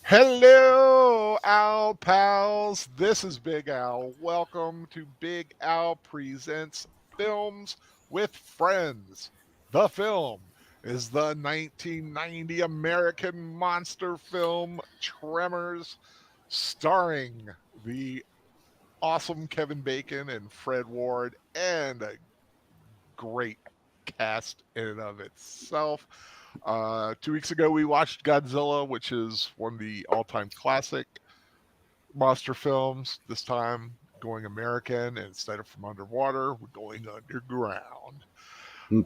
Hello, Al pals. This is Big Al. Welcome to Big Al Presents Films with Friends. The film is the 1990 American monster film Tremors, starring the awesome Kevin Bacon and Fred Ward, and a great cast in and of itself. 2 weeks ago, we watched Godzilla, which is one of the all-time classic monster films. This time, going American, and instead of from underwater, we're going underground. Hmm.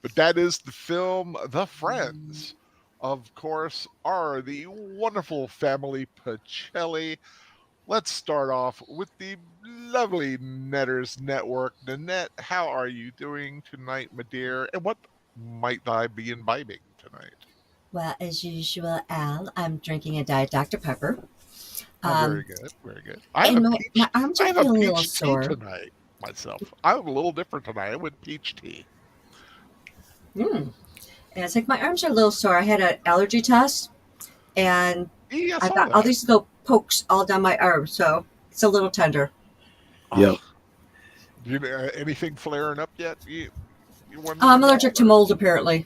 But that is the film. The Friends, of course, are the wonderful family Pacelli. Let's start off with the lovely Netters Network. Nanette, how are you doing tonight, my dear? And what might I be imbibing tonight? Well, as usual, Al, I'm drinking a Diet Dr. Pepper. Oh, very Um, good, very good. and my arms I are have a feeling a little peach tea sore. tonight myself. I'm a little different tonight. I went peach tea. Mm. And it's like my arms are a little sore. I had an allergy test, and Yeah, I I've saw got all that. these little pokes all down my arm, so it's a little tender. Yep. Anything flaring up yet? You wondering I'm about, allergic to or- mold, apparently,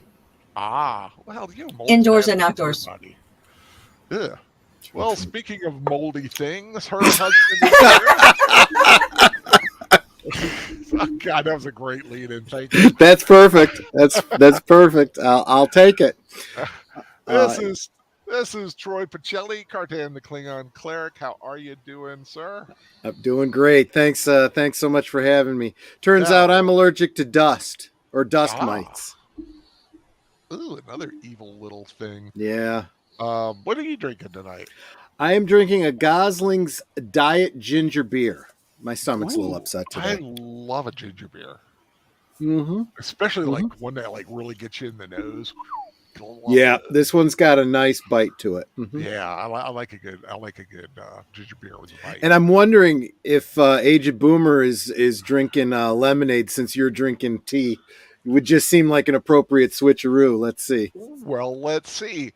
well, mold's indoors bad and for outdoors. everybody. Yeah. Well, speaking of moldy things, her husband is here. Oh, God, that was a great lead-in. Thank you. That's perfect. That's perfect. I'll take it. Uh, This is Troy Pacelli, Cartan the Klingon cleric. How are you doing, sir? I'm doing great. Thanks. Thanks so much for having me. Turns out Now, I'm allergic to dust or dust ah, mites. ooh, another evil little thing. Yeah. What are you drinking tonight? I am drinking a Gosling's Diet Ginger Beer. My stomach's a little Ooh, upset I today. love a ginger beer, Mm-hmm. especially like Mm-hmm. one that like really gets you in the nose. Love Yeah, those. this one's got a nice bite to it. Mm-hmm. Yeah, I like a good ginger beer with a bite. And I'm wondering if Aged Boomer is drinking lemonade since you're drinking tea. It would just seem like an appropriate switcheroo. Let's see. Well, let's see.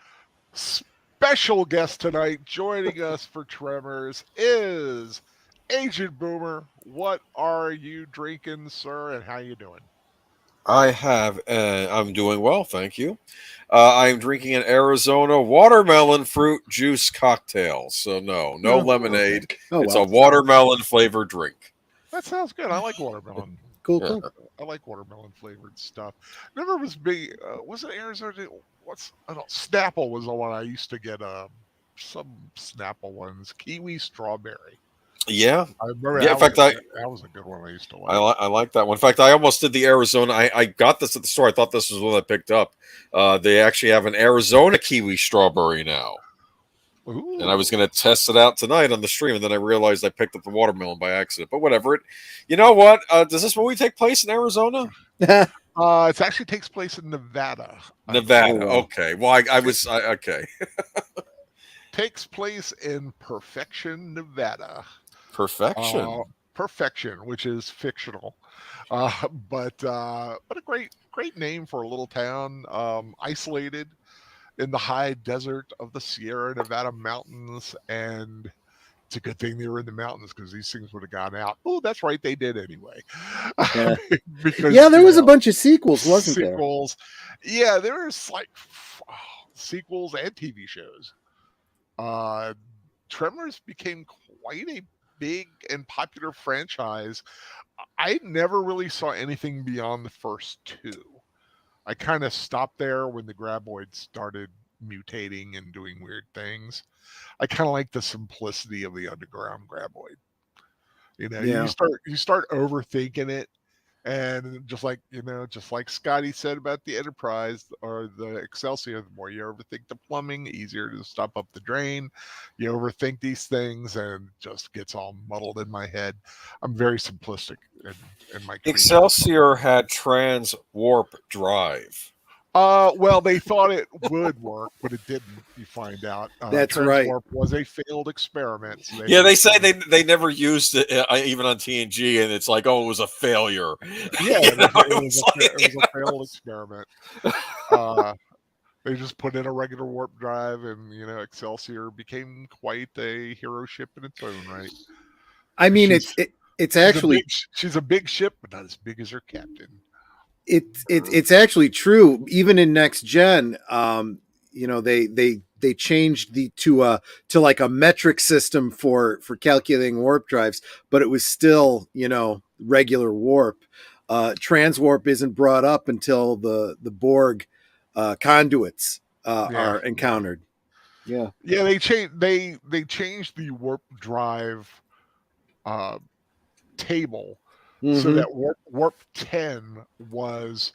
Special guest tonight joining us for Tremors is Agent Boomer. What are you drinking, sir, and how you doing? I'm doing well, thank you. I'm drinking an Arizona watermelon fruit juice cocktail. So no Oh, lemonade. okay. Oh It's a well. watermelon flavored drink. That sounds good. I like watermelon. Cool, Yeah. cool. I like watermelon flavored stuff. Never was big. Was it Arizona? I don't. Snapple was the one I used to get. Some Snapple ones. Kiwi strawberry. Yeah, I remember yeah. In fact, that was a good one I used to I, like. I like that one. In fact, I almost did the Arizona. I got this at the store. I thought this was one I picked up. They actually have an Arizona kiwi strawberry now. And I was Ooh. going to test it out tonight on the stream, and then I realized I picked up the watermelon by accident. But whatever. You know what? Does this movie take place in Arizona? It actually takes place in Nevada. I believe. Nevada. Oh, wow. Okay. Well, okay. Takes place in Perfection, Nevada. Perfection. Perfection, which is fictional, but a great name for a little town, isolated in the high desert of the Sierra Nevada mountains, and it's a good thing they were in the mountains because these things would have gone out. Oh, that's right, they did anyway. Yeah. Because Yeah, there was a bunch of sequels, wasn't there? sequels, yeah, there's like sequels and TV shows. Uh, Tremors became quite a big and popular franchise. I never really saw anything beyond the first two. I kind of stopped there when the graboids started mutating and doing weird things. I kind of like the simplicity of the underground graboid. Yeah. You start overthinking it, and just like Scotty said about the Enterprise or the Excelsior, the more you overthink the plumbing, easier to stop up the drain. You overthink these things, and it just gets all muddled in my head. I'm very simplistic in my treatment. Excelsior had trans warp drive. Well, they thought it would work, but it didn't. You find out That's right. Transwarp was a failed experiment. So Yeah, they say they never used it even on TNG, and it's like, oh, it was a failure. Yeah, You know, it was a failed experiment. Uh, They just put in a regular warp drive, and Excelsior became quite a hero ship in its own right. I mean, She's it's she's a actually big ship, but not as big as her captain. it's actually true. Even in next gen, they changed the to like a metric system for calculating warp drives, but it was still regular warp. Transwarp isn't brought up until the Borg conduits Yeah, are encountered. Yeah. yeah. They changed the warp drive uh, table so Mm-hmm. that warp 10 was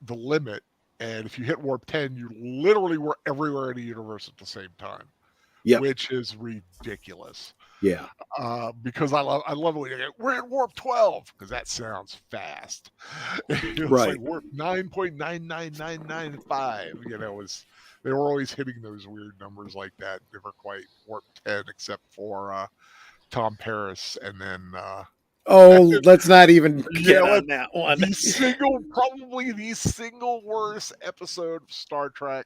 the limit, and if you hit warp 10, you literally were everywhere in the universe at the same time, Yep. which is ridiculous. Yeah. Because I love it when you get, we're at warp 12, because that sounds fast. It's like Right. warp 9.99995. They were always hitting those weird numbers like that. Never quite warp 10, except for Tom Paris, and then Oh, let's not even yeah, get on that one. probably the single worst episode of Star Trek,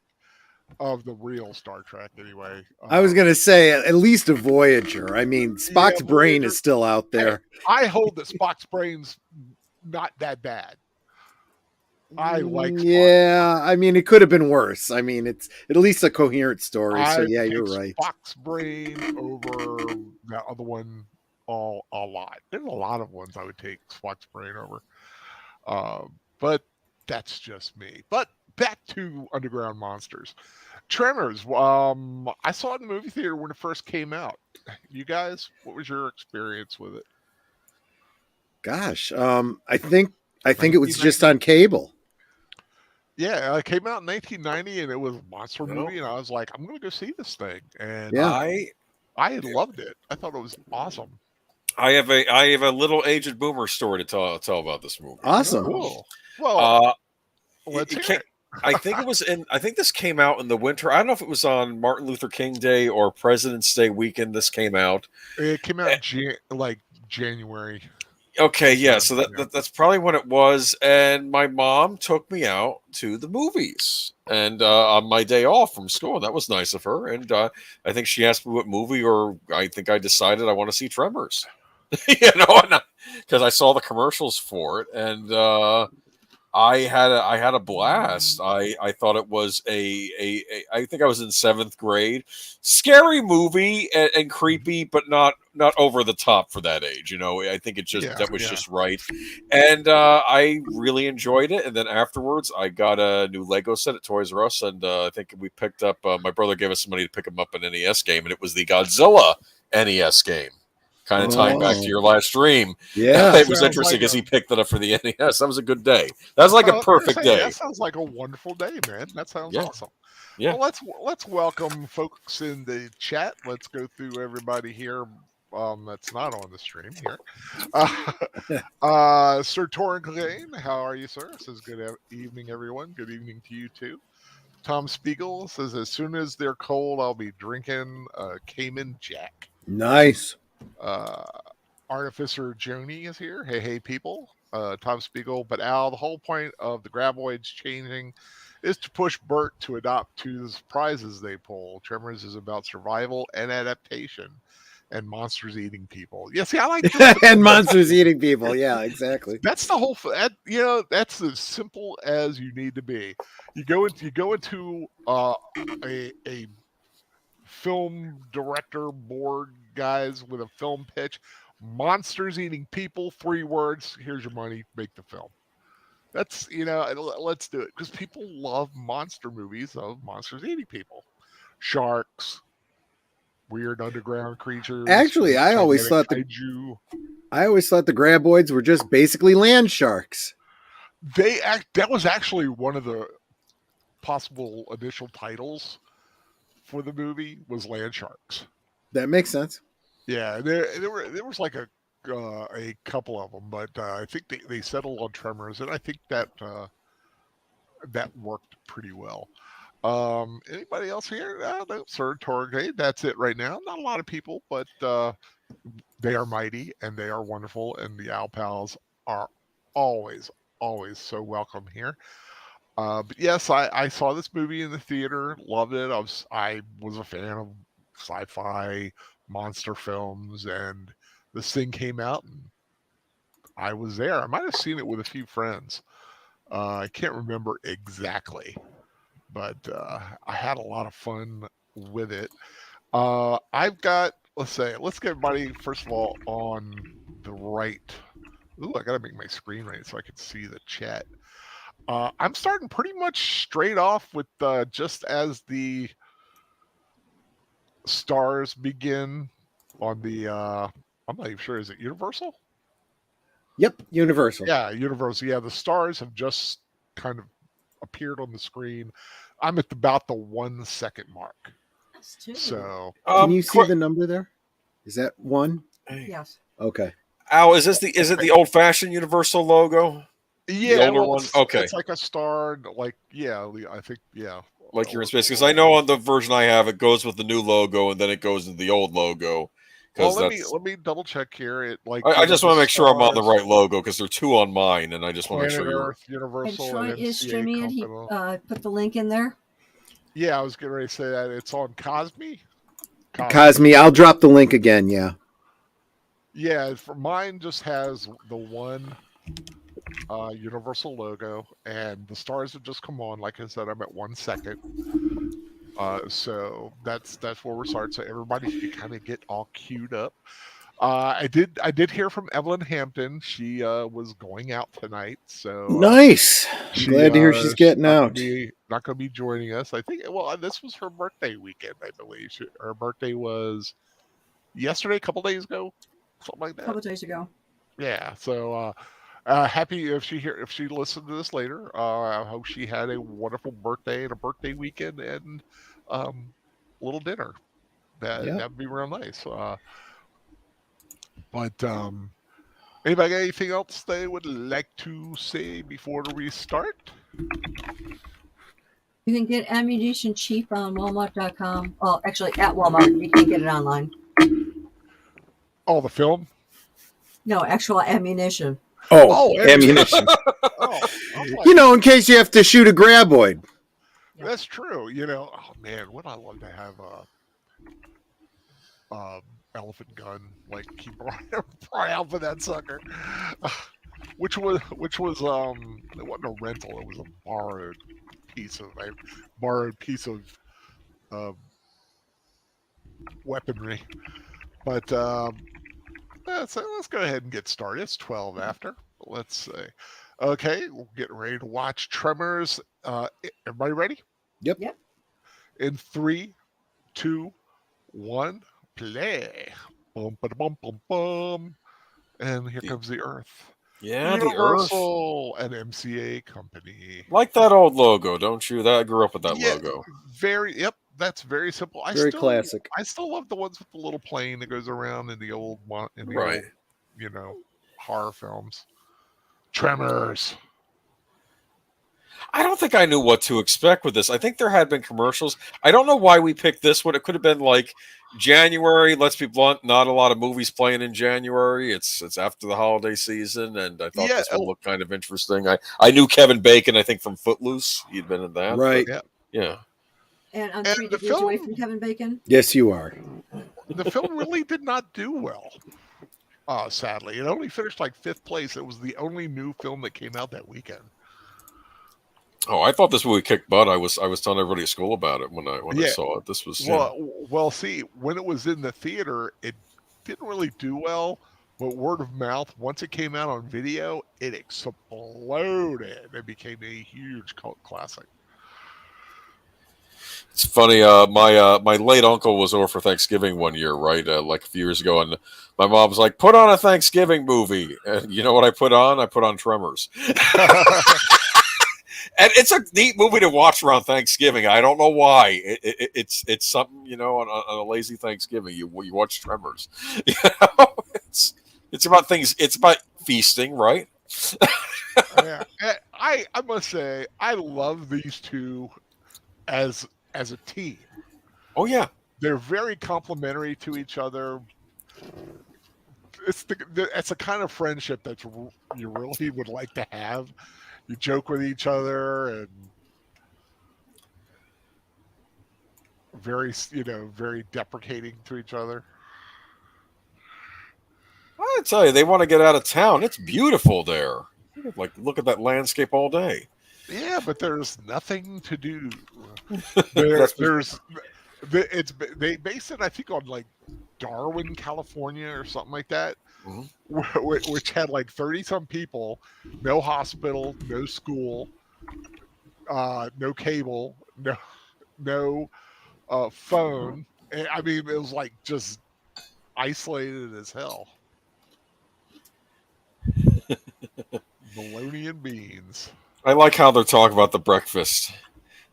of the real Star Trek anyway. I was gonna say at least a Voyager. I mean, Yeah, Spock's brain Voyager. is still out Hey, there. I hold that Spock's brain's not that bad. I like Spock. Yeah, I mean, it could have been worse. I mean, it's at least a coherent story. So I yeah, take you're right. Spock's brain over that other one a lot. There's a lot of ones I would take Spock's brain over. But that's just me. But back to Underground Monsters. Tremors. I saw it in the movie theater when it first came out. You guys, what was your experience with it? Gosh, I think it was just 1990. on cable. Yeah, it came out in 1990, and it was a monster Well, movie, and I was like, I'm going to go see this thing, and Yeah. I loved it. I thought it was awesome. I have a little aged boomer story to tell about this movie. Awesome. Cool. Well, Uh, let's it hear it. I think it was in. I think this came out in the winter. I don't know if it was on Martin Luther King Day or President's Day weekend. This came out. It came Eh, out like January. Okay, yeah. So Yeah. that's probably when it was. And my mom took me out to the movies, and on my day off from school. And that was nice of her. And I think she asked me what movie, or I think I decided I want to see Tremors. Because I saw the commercials for it, and I had a blast. I thought it was I think I was in seventh grade. Scary movie and creepy, but not over the top for that age. I think Yeah, that was yeah. just right, and I really enjoyed it. And then afterwards, I got a new Lego set at Toys R Us, and I think we picked up. My brother gave us some money to pick him up an NES game, and it was the Godzilla NES game. Kind of tying back to Oh, your last stream. yeah. It was Sounds interesting like because a he picked it up for the NES. That was a good day. That was like I a was gonna perfect say, that day. sounds like a wonderful day, man. That sounds Yeah, awesome. yeah. Well, let's welcome folks in the chat. Let's go through everybody here. That's not on the stream here. Sir Torrin Lane, how are you, sir? Says good evening, everyone. Good evening to you too. Tom Spiegel says, as soon as they're cold, I'll be drinking Cayman Jack. Nice. Uh, Artificer Joni is here. Hey, hey, people. Tom Spiegel. But Al, the whole point of the graboids changing is to push Bert to adopt to the surprises they pull. Tremors is about survival and adaptation, and monsters eating people. Yeah, see, I like the And monsters eating people. Yeah, exactly. that's the whole. That's as simple as you need to be. You go into a film director board, guys, with a film pitch. Monsters eating people, 3 words. Here's your money. Make the film. That's let's do it, because people love monster movies of monsters eating people, sharks, weird underground creatures, Actually, gigantic kaiju. I always thought the graboids were just basically land sharks. That was actually one of the possible initial titles for the movie, was Land Sharks. That makes sense. Yeah, there was like a couple of them, but I think they settled on Tremors, and I think that that worked pretty well. Anybody else here? No, Sir Torgay. That's it right now. Not a lot of people, but they are mighty and they are wonderful, and the Owl Pals are always so welcome here. But yes, I saw this movie in the theater, loved it. I was a fan of sci-fi monster films, and this thing came out, and I was there. I might have seen it with a few friends. I can't remember exactly, but I had a lot of fun with it. I've got, let's get everybody first of all on the right. Ooh, I gotta make my screen right so I can see the chat. I'm starting pretty much straight off with just as the stars begin on the. I'm not even sure. Is it Universal? Yep, Universal. Yeah, Universal. Yeah, the stars have just kind of appeared on the screen. I'm at about the 1 second mark. Us too. So Can you see quick- the number there? Is that one? Yes. Okay. Al, is it the old fashioned Universal logo? yeah, older well, one? Okay. it's like a star. Like I think Like you're in space? Because I know on the version I have, it goes with the new logo and then it goes into the old logo. Well, Because that's. let me double check here. It like I just want to make sure I'm on the stars, right logo because there are two on mine, and I just want to make Planet sure you're. Earth, And Universal, Troy and is MCA streaming it. He Company. put the link in there. Yeah, I was getting ready to say that it's on Cosme. Cosme, I'll drop the link again. Yeah. Yeah, for mine just has the one Universal logo, and the stars have just come on. Like I said, I'm at 1 second. So that's where we're starting. So everybody can kind of get all queued up. I did hear from Evelyn Hampton. She was going out tonight, so Nice. I'm glad to hear she's getting out. Not going to be joining us. I think. Well, this was her birthday weekend, I believe. Her birthday was yesterday, a couple days ago, something like A that. couple days ago. Yeah. So happy if she listened to this later. I hope she had a wonderful birthday and a birthday weekend and little dinner. Yeah. That'd be real nice. But anybody got anything else they would like to say before we start? You can get ammunition cheap on Walmart.com. Well, actually, at Walmart. You can't get it online. Oh, the film. No, actual ammunition. Oh, ammunition. Oh, I'm like, In case you have to shoot a graboid. that's true. Oh man, would I love to have a elephant gun? Like keep right out for that sucker. Which was it wasn't a rental. It was a borrowed piece of weaponry. But let's go ahead and get started. It's 12 after. Let's say, okay, we're getting ready to watch Tremors. Everybody ready? Yep. Yep. In 3, 2, 1, play. Bum, ba, bum, bum, bum. And here comes the Earth. Yeah, the Earth. Universal and MCA Company. Like that old logo, don't you? I grew up with that Yeah. logo. Yep, that's very simple. Very classic. I still love the ones with the little plane that goes around in the old Right. old, horror films. Tremors. I don't think I knew what to expect with this. I think there had been commercials. I don't know why we picked this one. It could have been like January. Let's be blunt. Not a lot of movies playing in January. It's after the holiday season, and I thought this one looked kind of interesting. I knew Kevin Bacon. I think from Footloose, he'd been in that. Right. Yeah. Yeah. And I'm And 3 the degrees away film- from Kevin Bacon. Yes, you are. The film really did not do well. Sadly, it only finished like 5th place. It was the only new film that came out that weekend. Oh, I thought this movie kicked butt. I was telling everybody at school about it when I saw it. This was Well, see, when it was in the theater, it didn't really do well. But word of mouth, once it came out on video, it exploded. It became a huge cult classic. It's funny. My late uncle was over for Thanksgiving one year, right, like a few years ago, and my mom was like, "Put on a Thanksgiving movie." And you know what I put on? I put on Tremors. And it's a neat movie to watch around Thanksgiving. I don't know why. It's something, on a lazy Thanksgiving. You watch Tremors. It's about things. It's about feasting, right? Yeah. I must say, I love these two as a team. Oh yeah. They're very complementary to each other. It's a kind of friendship that you really would like to have. you joke with each other and very deprecating to each other. I tell you, they want to get out of town. It's beautiful there. Like, look at that landscape all day. Yeah, but there's nothing to do. That's There's they base it, I think, on like Darwin, California, or something like that, Mhm. which had like 30 some people, no hospital, no school, no cable, no phone. I mean, it was like just isolated as hell. Bologna and beans. I like how they're talking about the breakfast.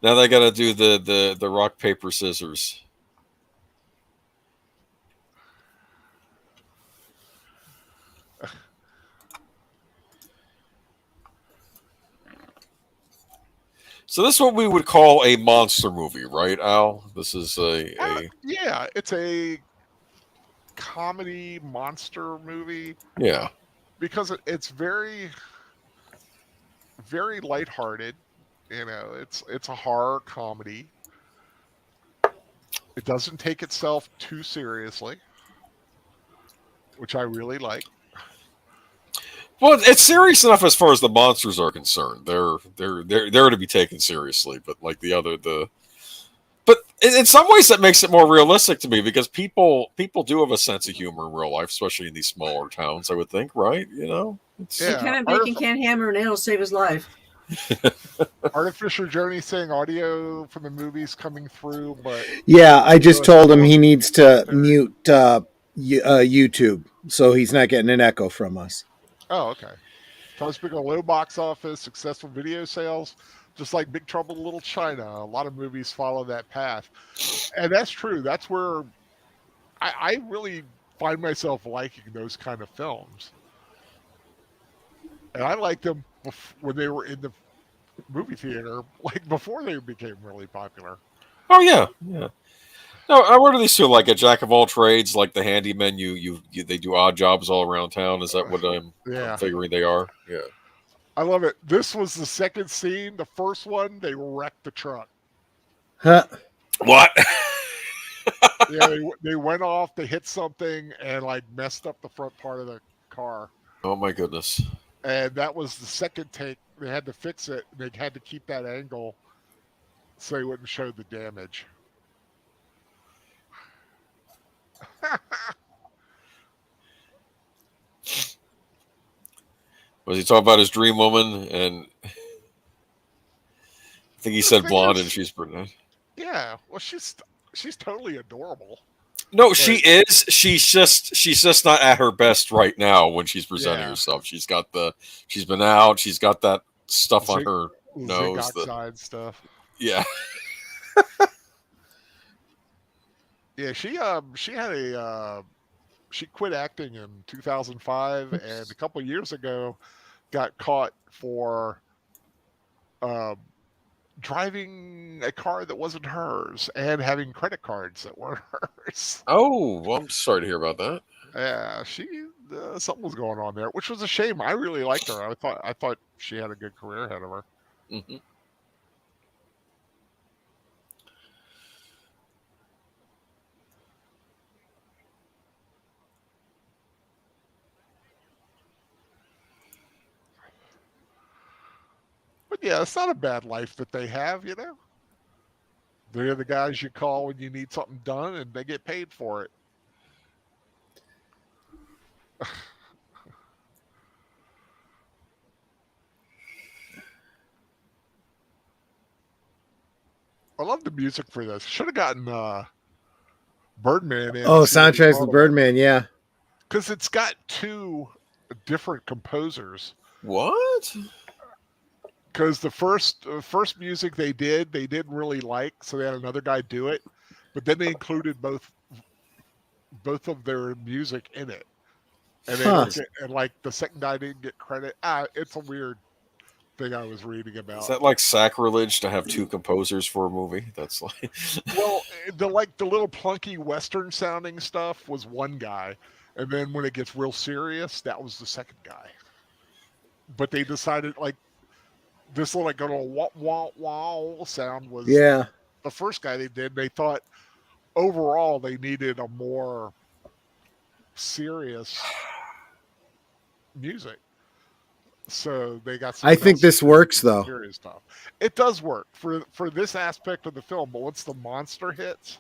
Now they got to do the rock paper scissors. So this is what we would call a monster movie, right, Al? This is a Yeah, it's a comedy monster movie yeah. because it's very, very lighthearted. It's a horror comedy. It doesn't take itself too seriously, which I really like. Well, it's serious enough as far as the monsters are concerned. They're to be taken seriously, but like but in some ways that makes it more realistic to me because people do have a sense of humor in real life, especially in these smaller towns. I would think, right? It's, And Yeah, Kevin Bacon can't hammer a nail to save his life. Artificial Journey saying audio from the movies coming through, but Yeah, I just the told him he sound needs to commentary. mute YouTube so he's not getting an echo from us. Oh, okay. Tries to pick a low box office, successful video sales, just like Big Trouble in Little China. A lot of movies follow that path, and that's true. That's where I really find myself liking those kind of films, and I liked them when they were in the movie theater, like before they became really popular. oh yeah, yeah. No, what are these two like a jack of all trades, like the handyman? You they do odd jobs all around town. Is that what I'm Yeah, figuring they are? Yeah. I love it. This was the second scene. The first one, they wrecked the truck. Huh? What? Yeah, they went off. They hit something and like messed up the front part of the car. Oh my goodness. And that was the second take. They had to fix it. They had to keep that angle so they wouldn't show the damage. Was he talking about his dream woman? And I think he The said thing blonde, and is, she's brunette. yeah, well, she's totally adorable. No, But she is. She's just not at her best right now when she's presenting yeah, herself. She's been out. She's got that stuff on zig, her zig nose. oxide stuff. Yeah. Yeah, she had she quit acting in 2005, and a couple of years ago got caught for um, driving a car that wasn't hers and having credit cards that weren't hers. Oh, well, I'm sorry to hear about that. Yeah, she something was going on there, which was a shame. I really liked her. I thought she had a good career ahead of her. Hmm. But yeah, it's not a bad life that they have. They're the guys you call when you need something done, and they get paid for it. I love the music for this. Should have gotten Birdman in Oh, to see what he soundtracks thought with of it, Birdman. Yeah. because it's got two different composers. What? Because the first music they didn't really like, so they had another guy do it. But then they included both of their music in it, and they Huh. don't get and like the second guy didn't get credit. It's a weird thing I was reading Is about. that like sacrilege to have two composers for a movie? That's like. Well, the little plunky Western sounding stuff was one guy, and then when it gets real serious, that was the second guy. But they decided like this little like little wah wah wah sound was Yeah. the first guy they did. They thought overall they needed a more serious music, so they got I someone think else to this do works, the though. serious stuff. It does work for this aspect of the film, but once the monster hits,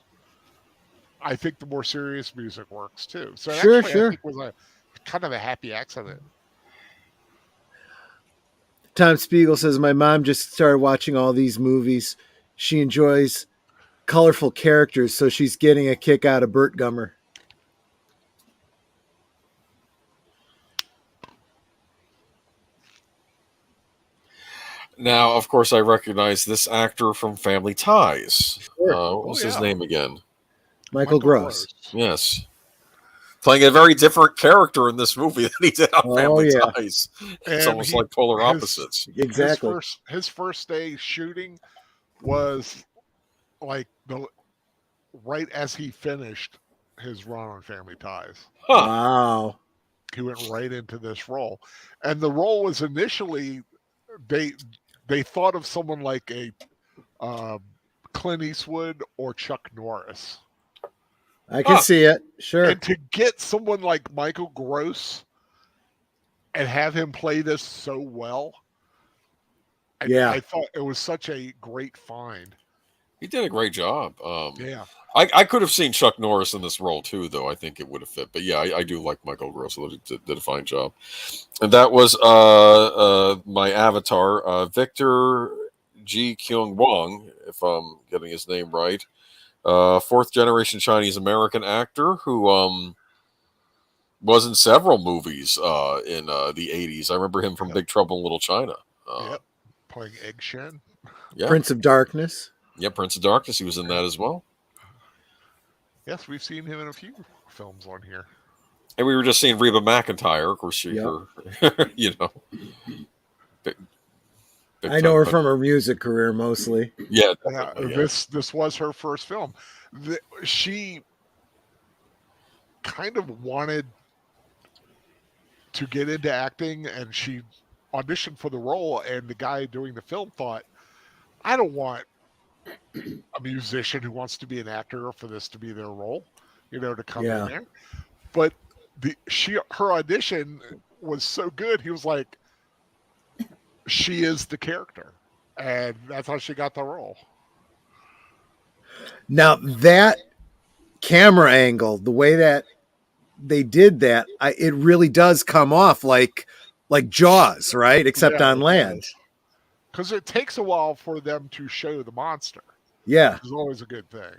I think the more serious music works too. So it Sure, actually, I sure. think, was a kind of a happy accident. Tom Spiegel says, my mom just started watching all these movies. She enjoys colorful characters, so she's getting a kick out of Burt Gummer. Now, of course, I recognize this actor from Family Ties. Sure. What Oh was his yeah, name again? Michael Gross. Yes. Playing a very different character in this movie than he did on Oh, Family yeah. Ties. It's and almost like polar his opposites. Exactly. his first day shooting was like the right as he finished his run on Family Ties. Huh. Wow. He went right into this role, and the role was initially they they thought of someone like a uh, Clint Eastwood or Chuck Norris, I can see it. Sure. and to get someone like Michael Gross and have him play this so well, Yeah. I thought it was such a great find. He did a great job. Yeah, I could have seen Chuck Norris in this role too, though. I think it would have fit. But yeah, I do like Michael Gross. He did a fine job. And that was my avatar, Victor G. Kyung Wong, if I'm getting his name right. Fourth generation Chinese American actor who was in several movies in the 80s. I remember him from Yep. Big Trouble in Little China. yep, playing Egg Shen. Yeah. Prince of Darkness. Yeah, Prince of Darkness. He was in that as well. Yes, we've seen him in a few films on here. And we were just seeing Reba McEntire. Of course, she, Yep. her, you know. Big I know her time, from her music career mostly. Yeah, Yeah, definitely, yeah. this was her first film. She kind of wanted to get into acting, and she auditioned for the role. And the guy doing the film thought, "I don't want a musician who wants to be an actor for this to be their role, to come Yeah. in there." But her audition was so good. He was like, "She is the character," and that's how she got the role. Now that camera angle, the way that they did that, it really does come off like Jaws, right? Except Yeah, on it land. does. Because it takes a while for them to show the monster. Yeah. Which is always a good thing.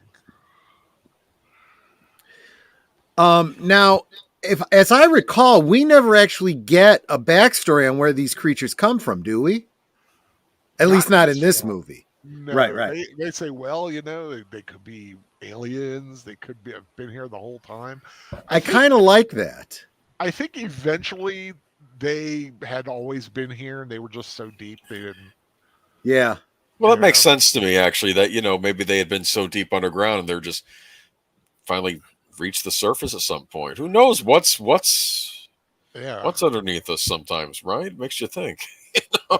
Now, as I recall, we never actually get a backstory on where these creatures come from, do we? At least not in this movie. No, Right. They say, well, they could be aliens. They could have been here the whole time. I kind of like that. I think eventually they had always been here, and they were just so deep they didn't. Yeah. Well, it makes sense to me, actually, that, maybe they had been so deep underground and they're just finally reached the surface at some point. Who knows what's underneath us sometimes, right? Makes you think.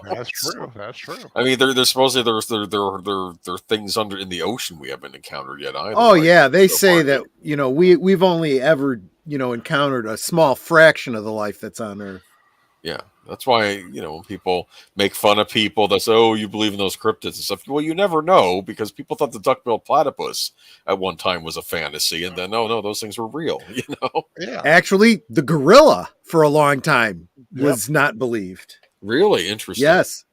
That's true. That's true. I mean, there's supposedly there are things under in the ocean we haven't encountered yet either. Oh, right? yeah. They So say far, that, we've only ever, encountered a small fraction of the life that's on Earth. Yeah, that's why, when people make fun of people that say, "Oh, you believe in those cryptids and stuff." Well, you never know, because people thought the duck-billed platypus at one time was a fantasy, and then no, those things were real. Yeah. Actually, the gorilla for a long time was not believed. Really interesting. Yes.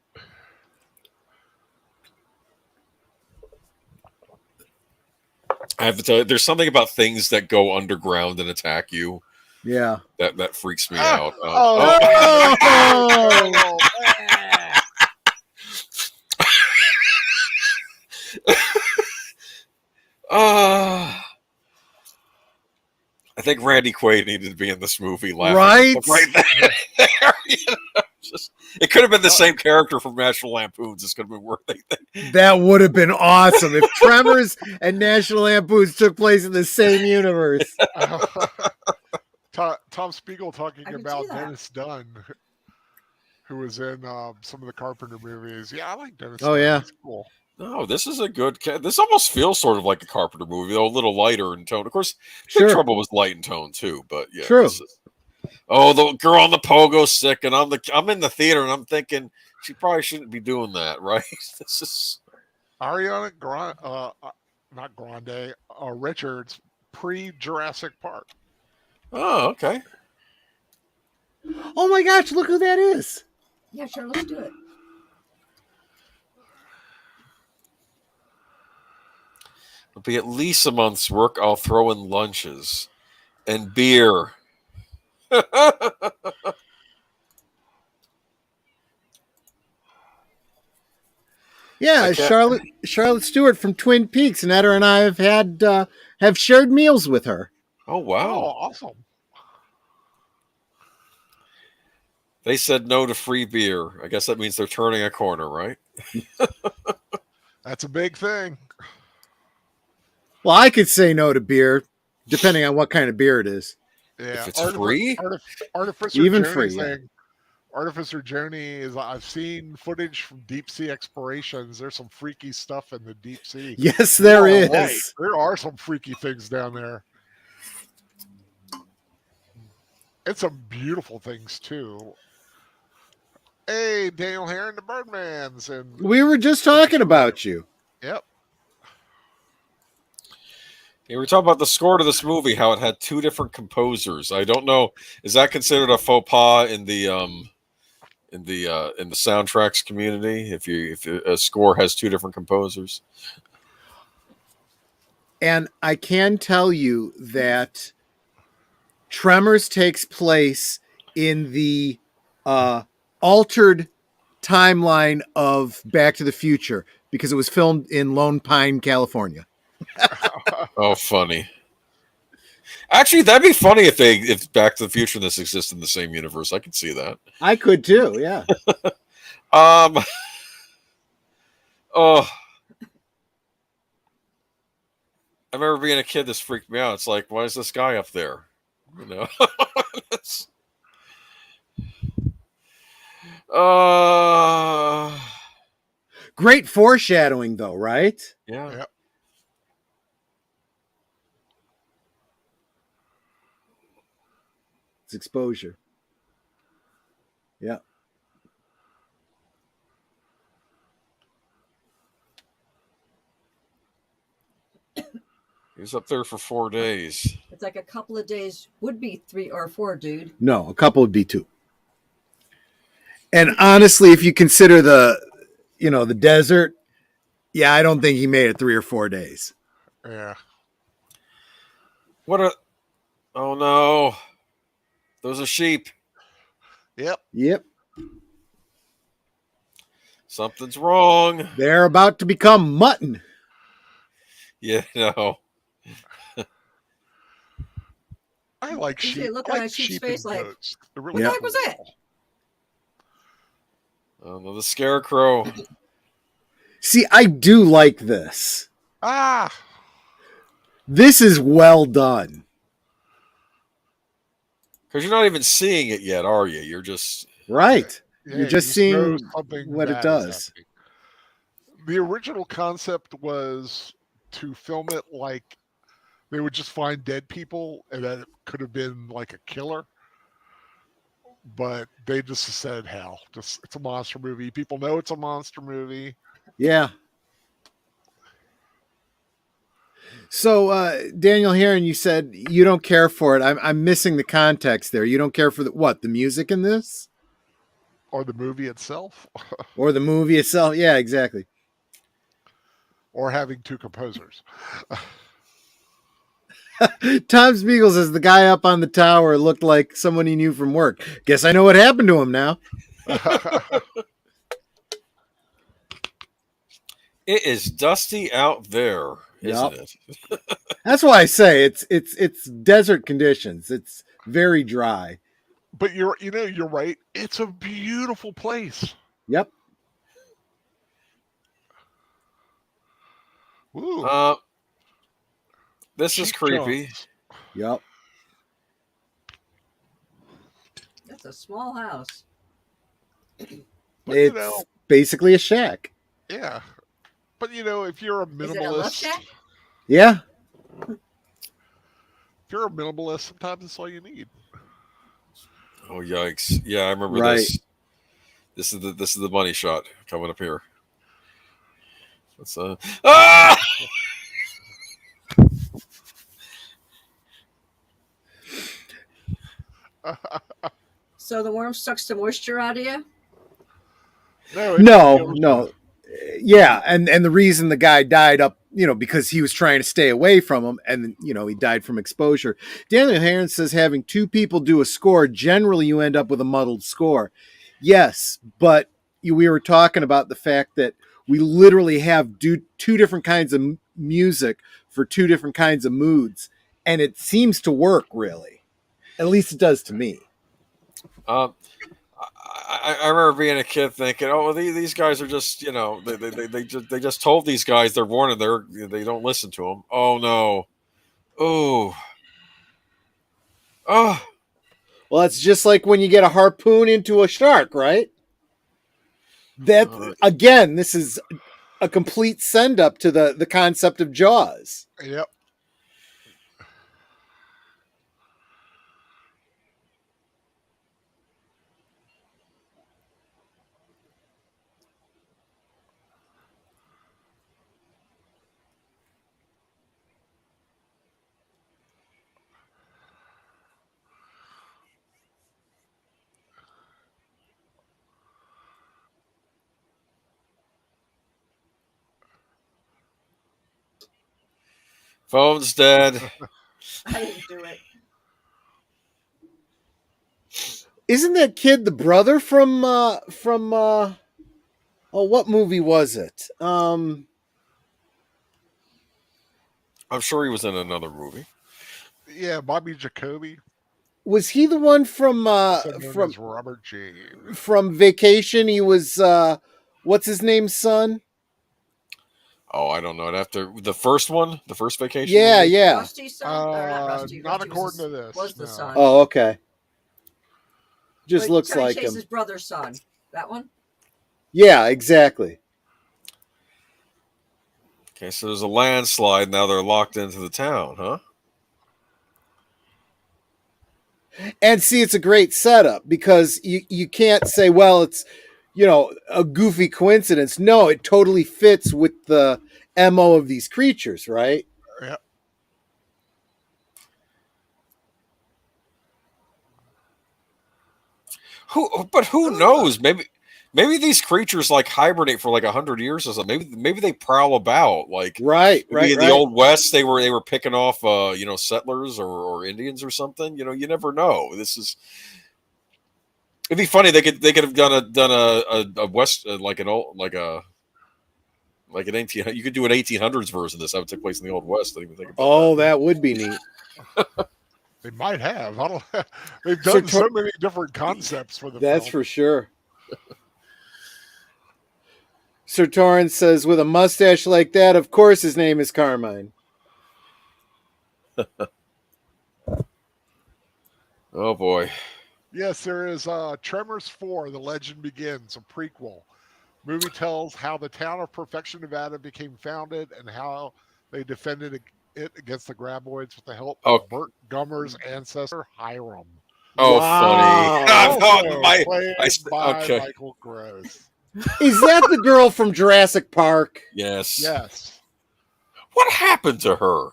I have to tell you, there's something about things that go underground and attack you Yeah. that freaks me out. I think Randy Quaid needed to be in this movie. Right? There. It could have been the same character from National Lampoons. This could have been worth anything. That would have been awesome if Tremors and National Lampoons took place in the same universe. Tom Spiegel talking I could about see that. Dennis Dunn, who was in some of the Carpenter movies. Yeah, I like Dennis Oh Miller. yeah. He's cool. No, this is a good. This almost feels sort of like a Carpenter movie, though a little lighter in tone. Of course, Big Sure. Trouble was light in tone too, but yeah, True. this is. Oh, the girl on the pogo's sick, and I'm in the theater, and I'm thinking she probably shouldn't be doing that, right? This is. Ariana Grande, not Grande, Richards, pre Jurassic Park. Oh, okay. Oh my gosh, look who that is. Yeah, sure, let's do it. It'll be at least a month's work. I'll throw in lunches and beer. Yeah, Charlotte Stewart from Twin Peaks, and Etta and I have shared meals with her. Oh Oh, wow! awesome. They said no to free beer. I guess that means they're turning a corner, right? That's a big thing. Well, I could say no to beer, depending on what kind of beer it is. Yeah. If it's free? Artificer Even Joni free, yeah. saying, Artificer Joni is, I've seen footage from deep sea explorations. There's some freaky stuff in the deep sea. Yes, there You is. are right. There are some freaky things down there. And some beautiful things too. Hey, Daniel Heron, the Birdmans, and We were just talking about you. yep. Yeah, we were talking about the score to this movie, how it had two different composers. I don't know, is that considered a faux pas in the soundtracks community? If a score has two different composers, And I can tell you that Tremors takes place in the altered timeline of Back to the Future because it was filmed in Lone Pine, California. oh, funny. Actually, that'd be funny if Back to the Future and this exist in the same universe. I could see that. I could too, yeah. Oh, I remember being a kid. This freaked me out. It's like, why is this guy up there? You know. It's- Great foreshadowing, though, right? yeah. Yep. It's exposure. Yeah. He was up there for 4 days. It's like a couple of days would be 3 or 4, dude. No, a couple would be two. And honestly, if you consider the desert, yeah, I don't think he made it 3 or 4 days. Yeah. What a... Oh, no. Those are sheep. Yep. Yep. Something's wrong. They're about to become mutton. Yeah, no. I like You see, sheep. look I on like a sheep's sheep face and like, goats. They're what really the heck was that? cool. Oh, no, the scarecrow. See, I do like this. Ah, This is well done. Because you're not even seeing it yet, are you? You're just... Right. yeah, You're just know seeing something what it bad is does. happening. The original concept was to film it like they would just find dead people, and that it could have been like a killer. But they just said, "Hell, just it's a monster movie. People know it's a monster movie." Yeah. So, Daniel Heron, you said you don't care for it. I'm missing the context there. You don't care for the music in this? Or the movie itself, Or the movie itself? Yeah, exactly. or having two composers. Tom Spiegel says the guy up on the tower looked like someone he knew from work. Guess I know what happened to him now. It is dusty out there, isn't Yep. it? That's why I say it's desert conditions. It's very dry. But you're right. It's a beautiful place. Yep. Ooh, This is Cheap creepy. Jones. Yep. That's a small house. But It's basically a shack. yeah. But if you're a Is it a love minimalist, shack? Yeah. sometimes it's all you need. Oh yikes! Yeah, I remember Right. this. This is the money shot coming up here. It's ah! So the worm sucks the moisture out of you? No, it No, kills you. no. Yeah, and the reason the guy died up, because he was trying to stay away from him, and he died from exposure. Daniel Heron says having two people do a score, generally you end up with a muddled score. Yes, but we were talking about the fact that we literally have two different kinds of music for two different kinds of moods, and it seems to work really. At least it does to me. Um, I remember being a kid thinking, oh, well, these guys are just, they just told these guys they're born and they don't listen to them. Oh no, oh, oh, Well, it's just like when you get a harpoon into a shark, right? That again, this is a complete send up to the concept of Jaws. Yep. phone's dead. I didn't do it. Isn't that kid the brother from what movie was it? I'm sure he was in another movie. Yeah, Bobby Jacoby, Was he the one also known as Robert James. from Vacation? He was what's his name's son? Oh, I don't know. After the first one, the first Vacation. Yeah, movie? yeah. Rusty's son? Or not Rusty. Not Rusty according to this. was the No. son. Oh, okay. Just But looks Chevy like Chase's him. brother's son. That one? Yeah, exactly. Okay, so there's a landslide. Now they're locked into the town, huh? And see, it's a great setup because you can't say, well, it's a goofy coincidence. No, it totally fits with the MO of these creatures, right? Yep. Who knows? Maybe these creatures like hibernate for like 100 years or something. Maybe they prowl about like Right, maybe in right. the old west they were picking off settlers or Indians or something. You never know. It'd be funny. They could have done a west like an 18. You could do an 1800s version of this. That would take place in the old west. I didn't even think about Oh, that would be neat. They might have. I don't. They've done so many different concepts for the That's film. for sure. Sir Torrance says, with a mustache like that, of course his name is Carmine. Oh boy. Yes, there is Tremors 4, The Legend Begins, a prequel. Movie tells how the town of Perfection, Nevada became founded and how they defended it against the Graboids with the help of Burt Gummer's ancestor, Hiram. Oh, Wow. funny. Played by okay. Michael Gross. Is that the girl from Jurassic Park? Yes. Yes. What happened to her?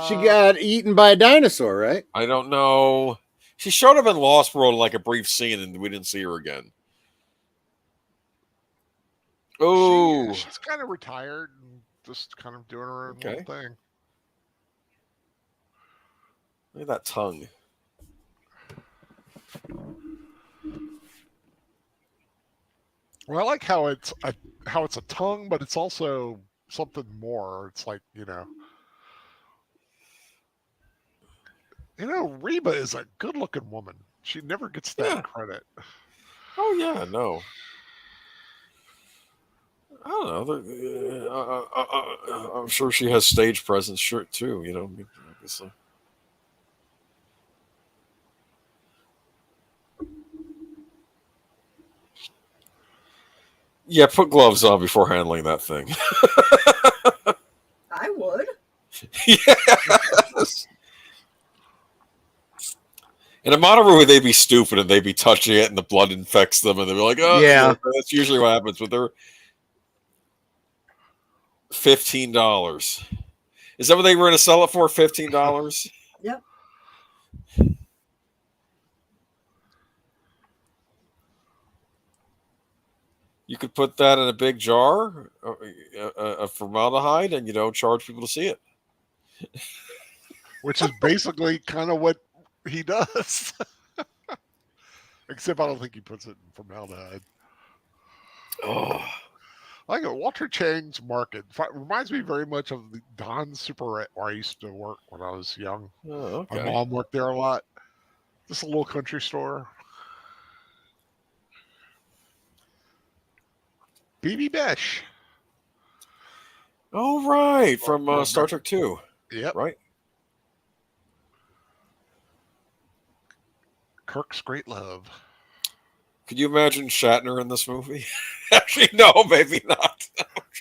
She got eaten by a dinosaur, right? I don't know. She showed up in Lost World in like a brief scene, and we didn't see her again. Oh, she's kind of retired and just kind of doing her own little thing. Look at that tongue. Well, I like how it's a tongue, but it's also something more. It's like Reba is a good-looking woman. She never gets that credit. Oh yeah, no. I don't know. I'm sure she has stage presence, sure too. Yeah, put gloves on before handling that thing. I would. Yes. In a Monterey, they'd be stupid and they'd be touching it, and the blood infects them, and they'd be like, "Oh, Yeah. that's usually what happens." But they're $15. Is that what they were going to sell it for? $15? Yep. You could put that in a big jar of formaldehyde, and you don't charge people to see it. Which is basically kind of what he does. Except I don't think he puts it in formaldehyde. Oh, Like Walter Chang's Market reminds me very much of the Don's Super where I used to work when I was young. My okay. mom worked there a lot. Just a little country store. BB Bish. Oh, right, from Star Trek 2, Yep. right? Kirk's Great Love. Could you imagine Shatner in this movie? Actually, no, maybe not.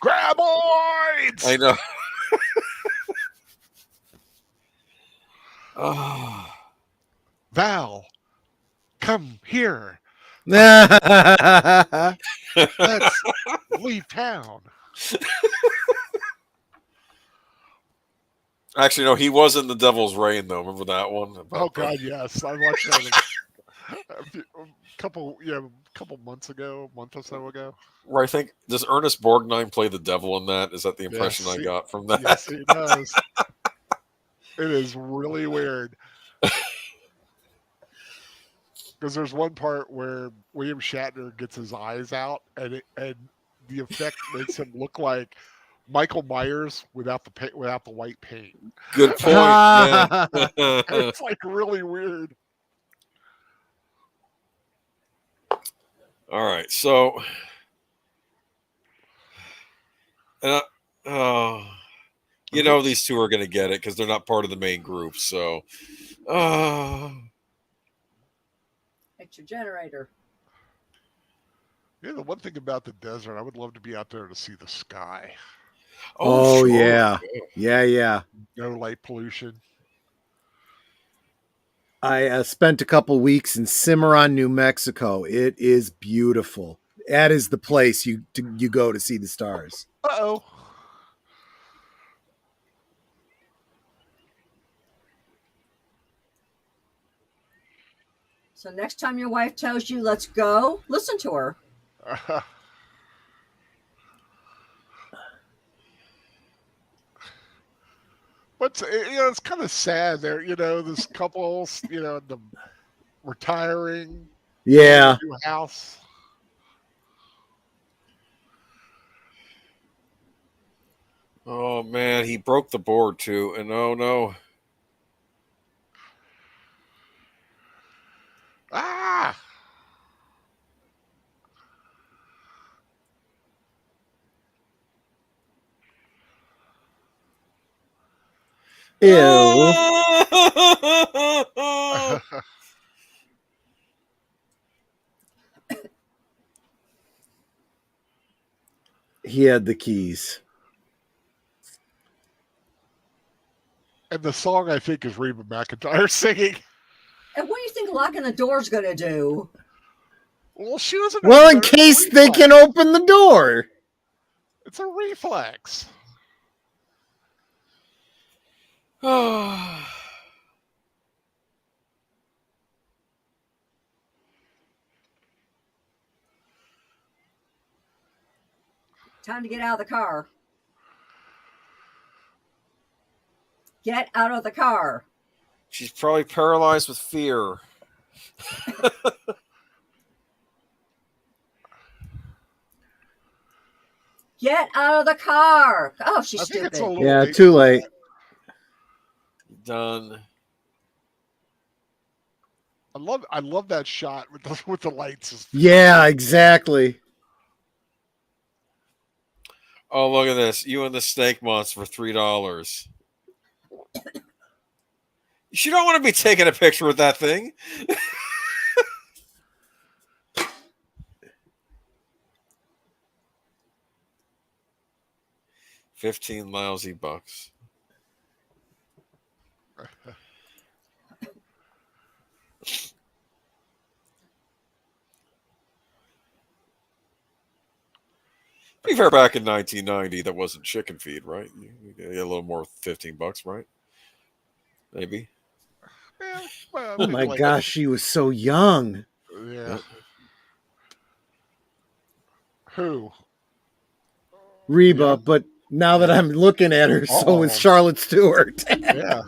Graboids! I know. Oh. Val, come here. Yeah. Let's leave town. Actually, no, he was in The Devil's Rain, though. Remember that one? Oh God, yes, I watched that a couple months ago, a month or so ago. Where I think, does Ernest Borgnine play the devil in that? Is that the impression Yes, I got from that? Yes, he does. It is really weird. Because there's one part where William Shatner gets his eyes out, and the effect makes him look like Michael Myers without the white paint. Good point, man. It's like really weird. All right, so, you know these two are going to get it because they're not part of the main group. So, It's your generator. Yeah, the one thing about the desert, I would love to be out there to see the sky. Oh, sure. yeah. Yeah. No light pollution. I spent a couple weeks in Cimarron, New Mexico. It is beautiful. That is the place you go to see the stars. Uh-oh. So next time your wife tells you, let's go, listen to her. But it's kind of sad there. This couple's the retiring. Yeah. New house. Oh man, he broke the board too, and oh no. Ah. Ew. He had the keys. And the song, I think, is Reba McEntire singing. And what do you think locking the door's going to do? Well, she doesn't. Well, in case they can open the door. It's a reflex. Time to get out of the car. Get out of the car. She's probably paralyzed with fear. Get out of the car. Oh, she's stupid. Yeah, too late. Done. I love that shot with the lights. Yeah, exactly. Oh, look at this. You and the snake monster for $3. You don't want to be taking a picture with that thing. 15 lousy bucks. To be fair, back in 1990, that wasn't chicken feed, right? You get a little more, 15 bucks, right? Maybe. Yeah, well, Oh maybe my like gosh, she was so young. yeah. Yep. Who? Reba, Young? but now that Yeah. I'm looking at her, so All is of Charlotte Stewart. them. Yeah.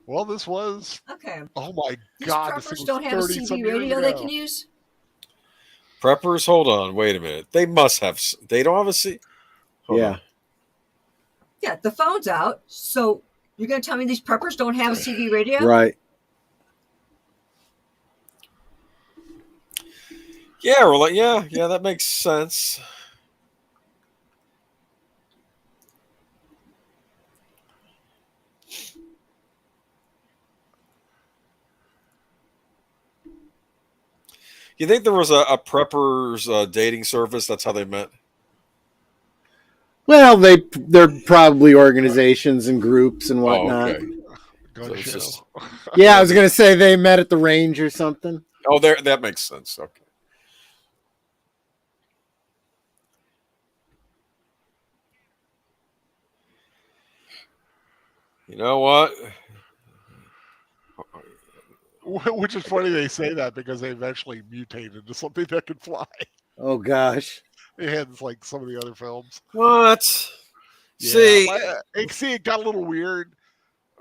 Well, this was. Okay. Oh my These God! This thing preppers was don't have a 30 some CB years radio they can ago. use? Preppers, hold on, wait a minute. They must have. They don't have a C. Hold Yeah. on. Yeah, the phone's out. So you're going to tell me these preppers don't have a CB radio? Right. Yeah, we're like, yeah, that makes sense. You think there was a preppers dating service? That's how they met. Well, they're probably organizations and groups and Oh, whatnot. okay. Gun So it's show. just. Yeah, I was gonna say they met at the range or something. Oh, there. That makes sense. Okay. You know what? Which is funny they say that because they eventually mutated into something that could fly. Oh gosh. They had like some of the other films. What? Yeah, See, see, it got a little weird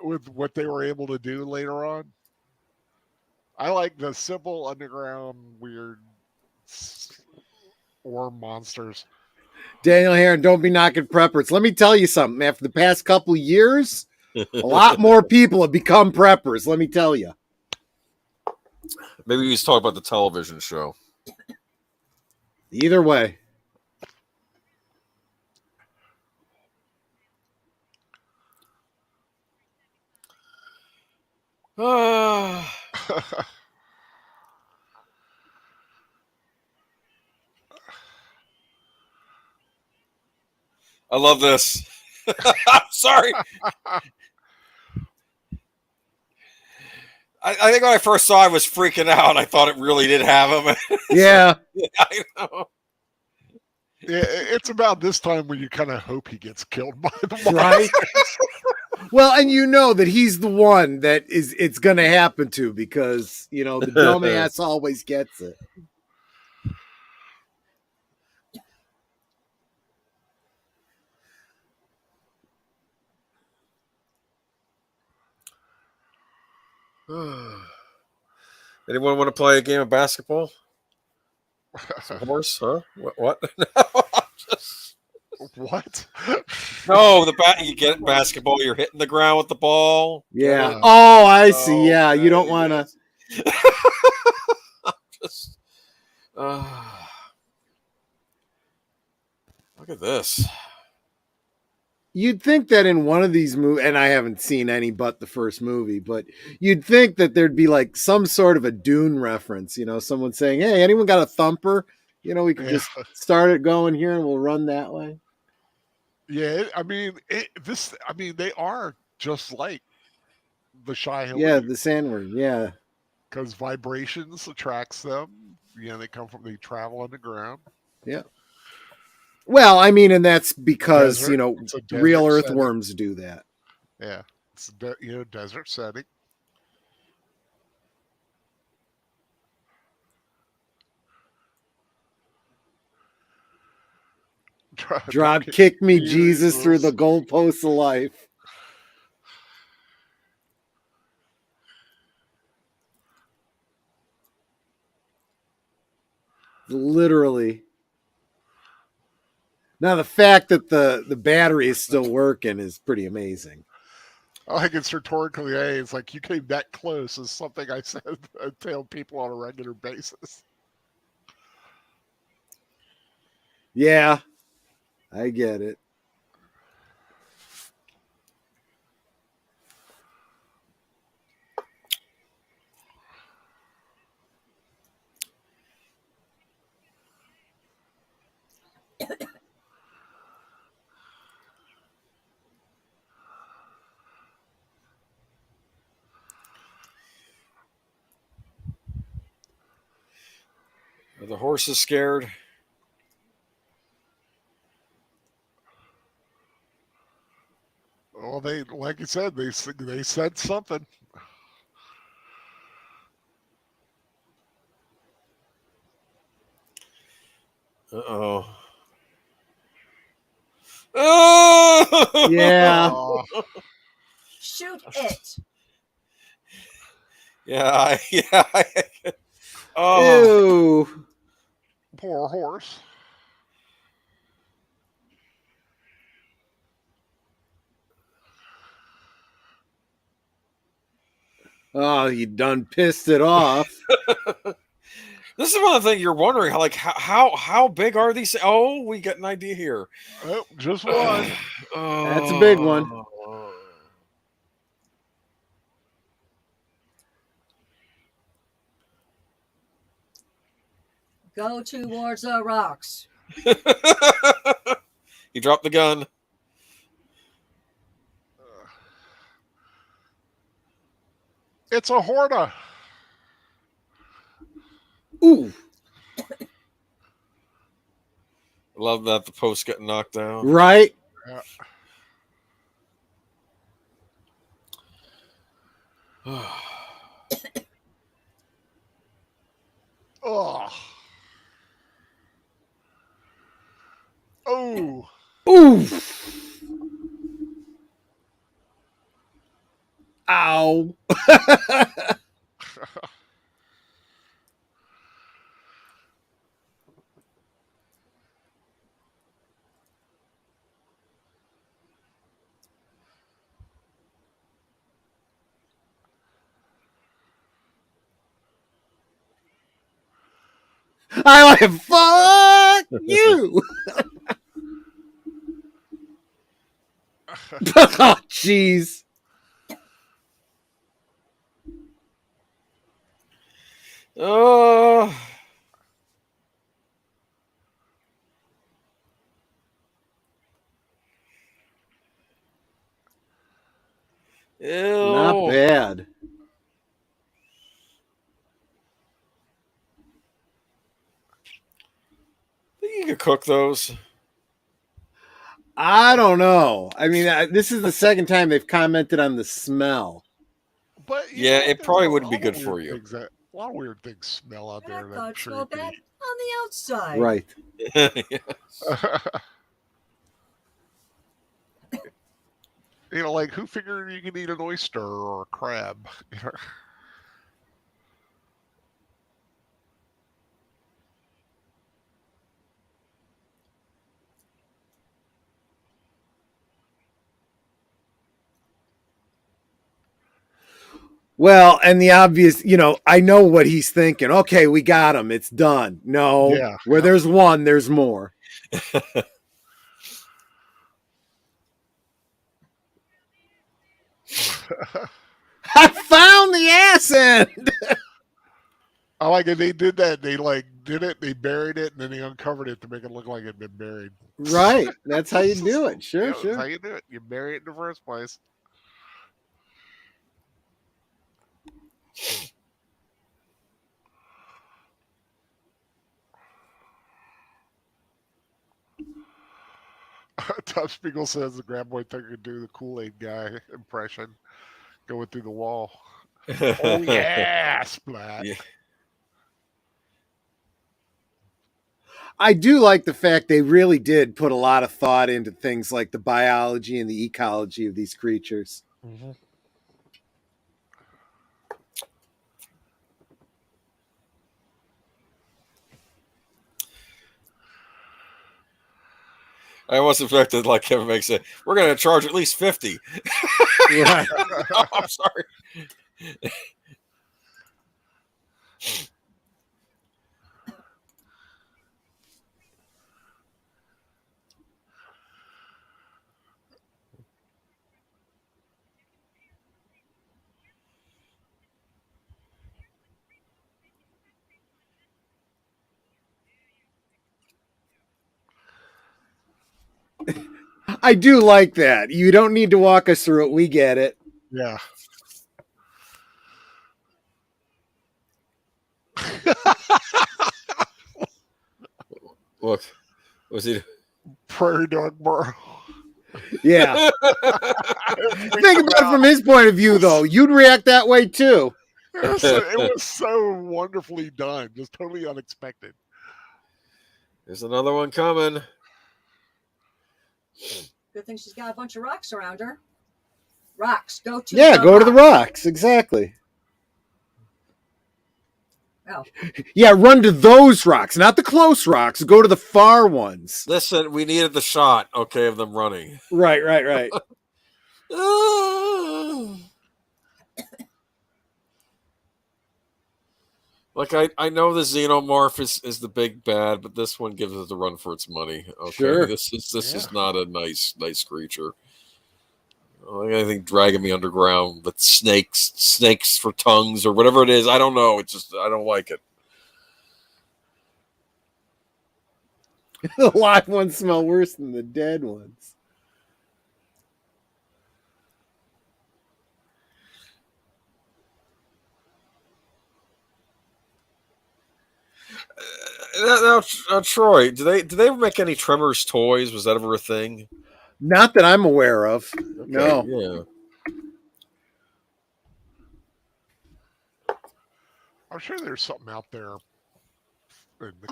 with what they were able to do later on. I like the simple underground weird worm monsters. Daniel Heron, don't be knocking preppers. Let me tell you something. After the past couple years, a lot more people have become preppers. Let me tell you. maybe we just talk about the television show. Either way. Ah. I love this. I'm sorry. I think when I first saw it, I was freaking out. I thought it really did have him. Yeah. Yeah, I know. Yeah, it's about this time when you kind of hope he gets killed by the monster. Right? Well, and you know that he's the one that it's gonna happen to because, you know, the dumbass always gets it. Anyone want to play a game of basketball? Some horse, huh? What? No, I'm just... What? No, you get in basketball, you're hitting the ground with the ball. Yeah. Get it? Oh, I see. Yeah. You don't Okay, wanna yes. Just, look at this. you'd think that in one of these movies, and I haven't seen any but the first movie, but you'd think that there'd be like some sort of a Dune reference, you know, someone saying, hey, anyone got a thumper? You know, we could Yeah. just start it going here and we'll run that way. Yeah, I mean, they are just like the Shy Yeah, Hilly the sandworm. Yeah. because vibrations attracts them. You know, they travel underground. Yeah. Well, I mean, and that's because, Desert. you know, It's a desert real setting. earthworms do that. Yeah, it's desert setting. Drop kick me, Jesus, through the goalposts of life. Literally. Now, the fact that the battery is still working is pretty amazing. I think it's rhetorically, hey, it's like you came that close is something I said I tell people on a regular basis. Yeah, I get it. Are the horses scared? Well, they like you said, they said something. Uh oh. Yeah. Oh, Shoot it. Yeah. Yeah. Oh. Ew. poor horse. Oh, you done pissed it off. This is one of the things you're wondering, how big are these? Oh, we got an idea here. Oh, just one. That's a big one. Go towards the rocks. He dropped the gun. It's a horta. Ooh. Love that the post got knocked down. Right? Yeah. Oh. Oh. Ooh. Ow. I like fuck you. Oh, jeez. Oh. Not Ew. bad. Think you could cook those? I don't know. I mean, this is the second time they've commented on the smell. But you Yeah, know what? it There's probably a wouldn't be lot of good for weird you. things a lot of weird things smell out And there I that thought I'm it sure smelled you bad on the outside. Right. you know, like who figured you could eat an oyster or a crab? Well, and the obvious, I know what he's thinking. Okay, we got him. It's done. No, Yeah, where yep. there's one, there's more. I found the ass end. I like it. They did that. They like did it. They buried it, and then they uncovered it to make it look like it had been buried. Right. That's how you do it. Sure, Yeah, that's how sure. you do it. You bury it in the first place. Tom Spiegel says the grab boy thing could do the Kool-Aid guy impression going through the wall. Oh yeah, splat. Yeah. I do like the fact they really did put a lot of thought into things like the biology and the ecology of these creatures. Mm-hmm. I almost expected, like Kevin May said, we're going to charge at least 50. Right. Oh, I'm sorry. I do like that. You don't need to walk us through it. We get it. Yeah. Look, was he? Prairie dog burrow. Yeah. Freaked Think him about it out. from his point of view, though. You'd react that way too. It was so wonderfully done, just totally unexpected. There's another one coming. Good thing she's got a bunch of rocks around her. Rocks. Go to Yeah, the go to the rocks. rocks. Exactly. Oh, Yeah, run to those rocks, not the close rocks. Go to the far ones. Listen, we needed the shot, okay, of them running. Right, right, right. Like I know the xenomorph is the big bad, but this one gives it a run for its money. Okay, Sure. this Yeah. is not a nice creature. I think dragging me underground with snakes for tongues or whatever it is. I don't know. It's just I don't like it. The live ones smell worse than the dead ones. Now, Troy, do they ever make any Tremors toys? Was that ever a thing? Not that I'm aware of. Okay, No. yeah. I'm sure there's something out there in the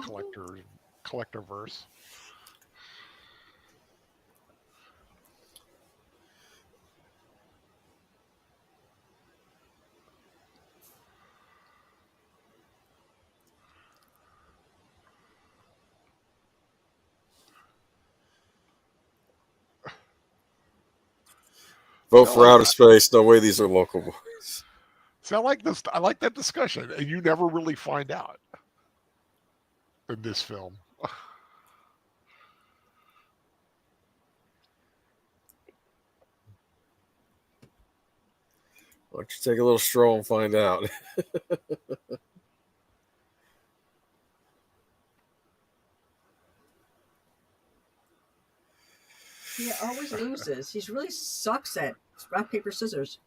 collectorverse. Vote See, I for like outer that. space. No way these are local boys. See, I like this. I like that discussion, and you never really find out in this film. Why don't you take a little stroll and find out? he always loses. He really sucks at rock, paper, scissors.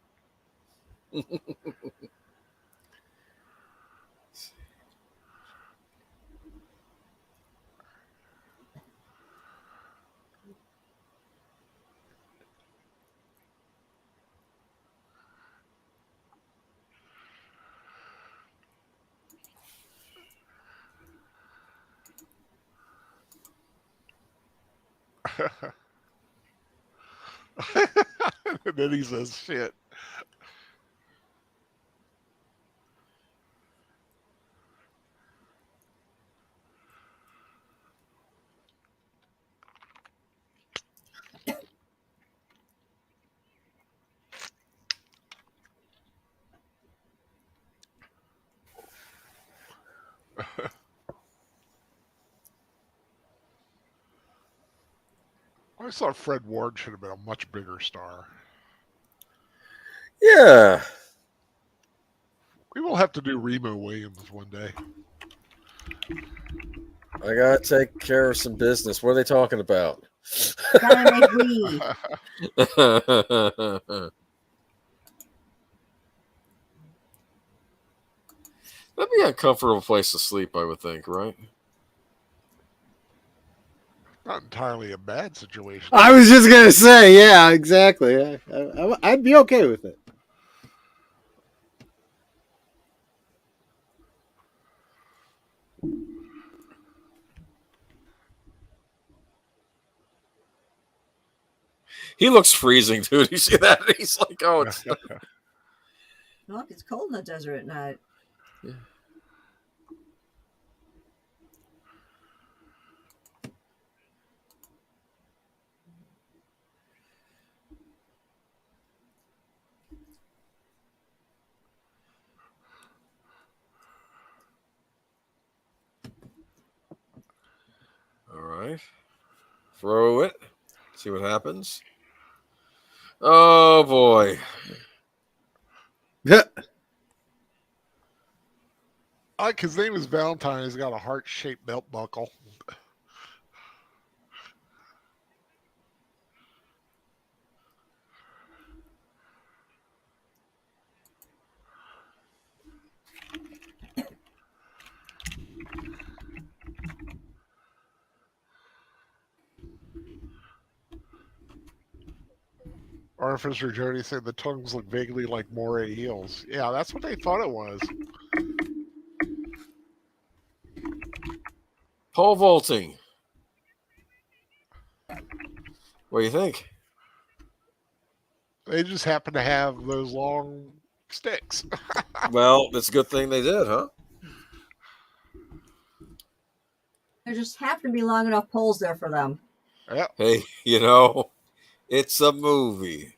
And then he says, "Shit." I thought Fred Ward should have been a much bigger star. Yeah. We will have to do Remo Williams one day. I gotta take care of some business. What are they talking about? Gotta make weed. That'd be a comfortable place to sleep, I would think, right? Not entirely a bad situation. I was just gonna say, yeah, exactly. I'd be okay with it. He looks freezing, dude. You see that? He's like, oh, it's Look, it's cold in the desert at night. yeah. All right. Throw it. See what happens. Oh boy. Like his name is Valentine. He's got a heart-shaped belt buckle. Artificer Jody said the tongues look vaguely like moray eels. Yeah, that's what they thought it was. Pole vaulting. What do you think? They just happen to have those long sticks. Well, it's a good thing they did, huh? There just happen to be long enough poles there for them. Yeah. Hey, it's a movie.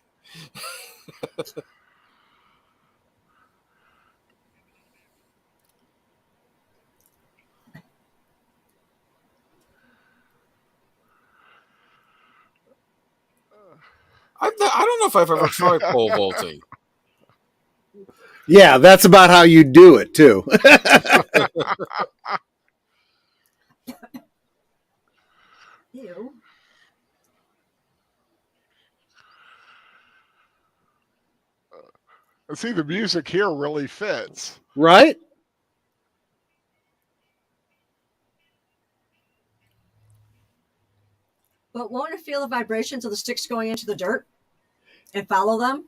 I don't know if I've ever tried pole vaulting. Yeah, that's about how you do it too. Ew. See, the music here really fits. Right? But won't it feel the vibrations of the sticks going into the dirt and follow them?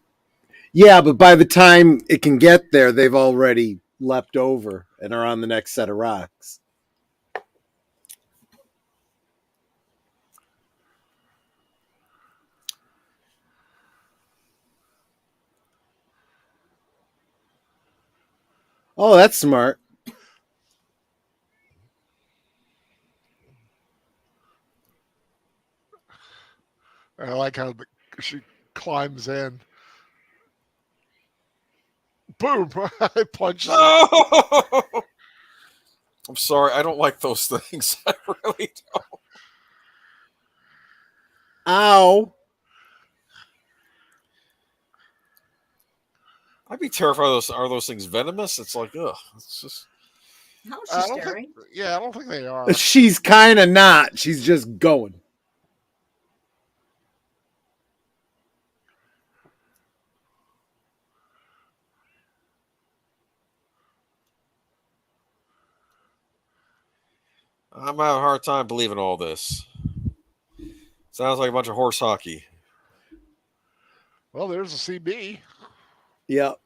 Yeah, but by the time it can get there, they've already leapt over and are on the next set of rocks. Oh, that's smart. I like how she climbs in. Boom! It punches. No! I'm sorry, I don't like those things. I really don't. Ow. I'd be terrified of those. Are those things venomous? It's like, ugh. It's just. How is I she don't staring? think. Yeah, I don't think they are. She's kind of not. She's just going. I'm having a hard time believing all this. Sounds like a bunch of horse hockey. Well, there's a CB. Yep.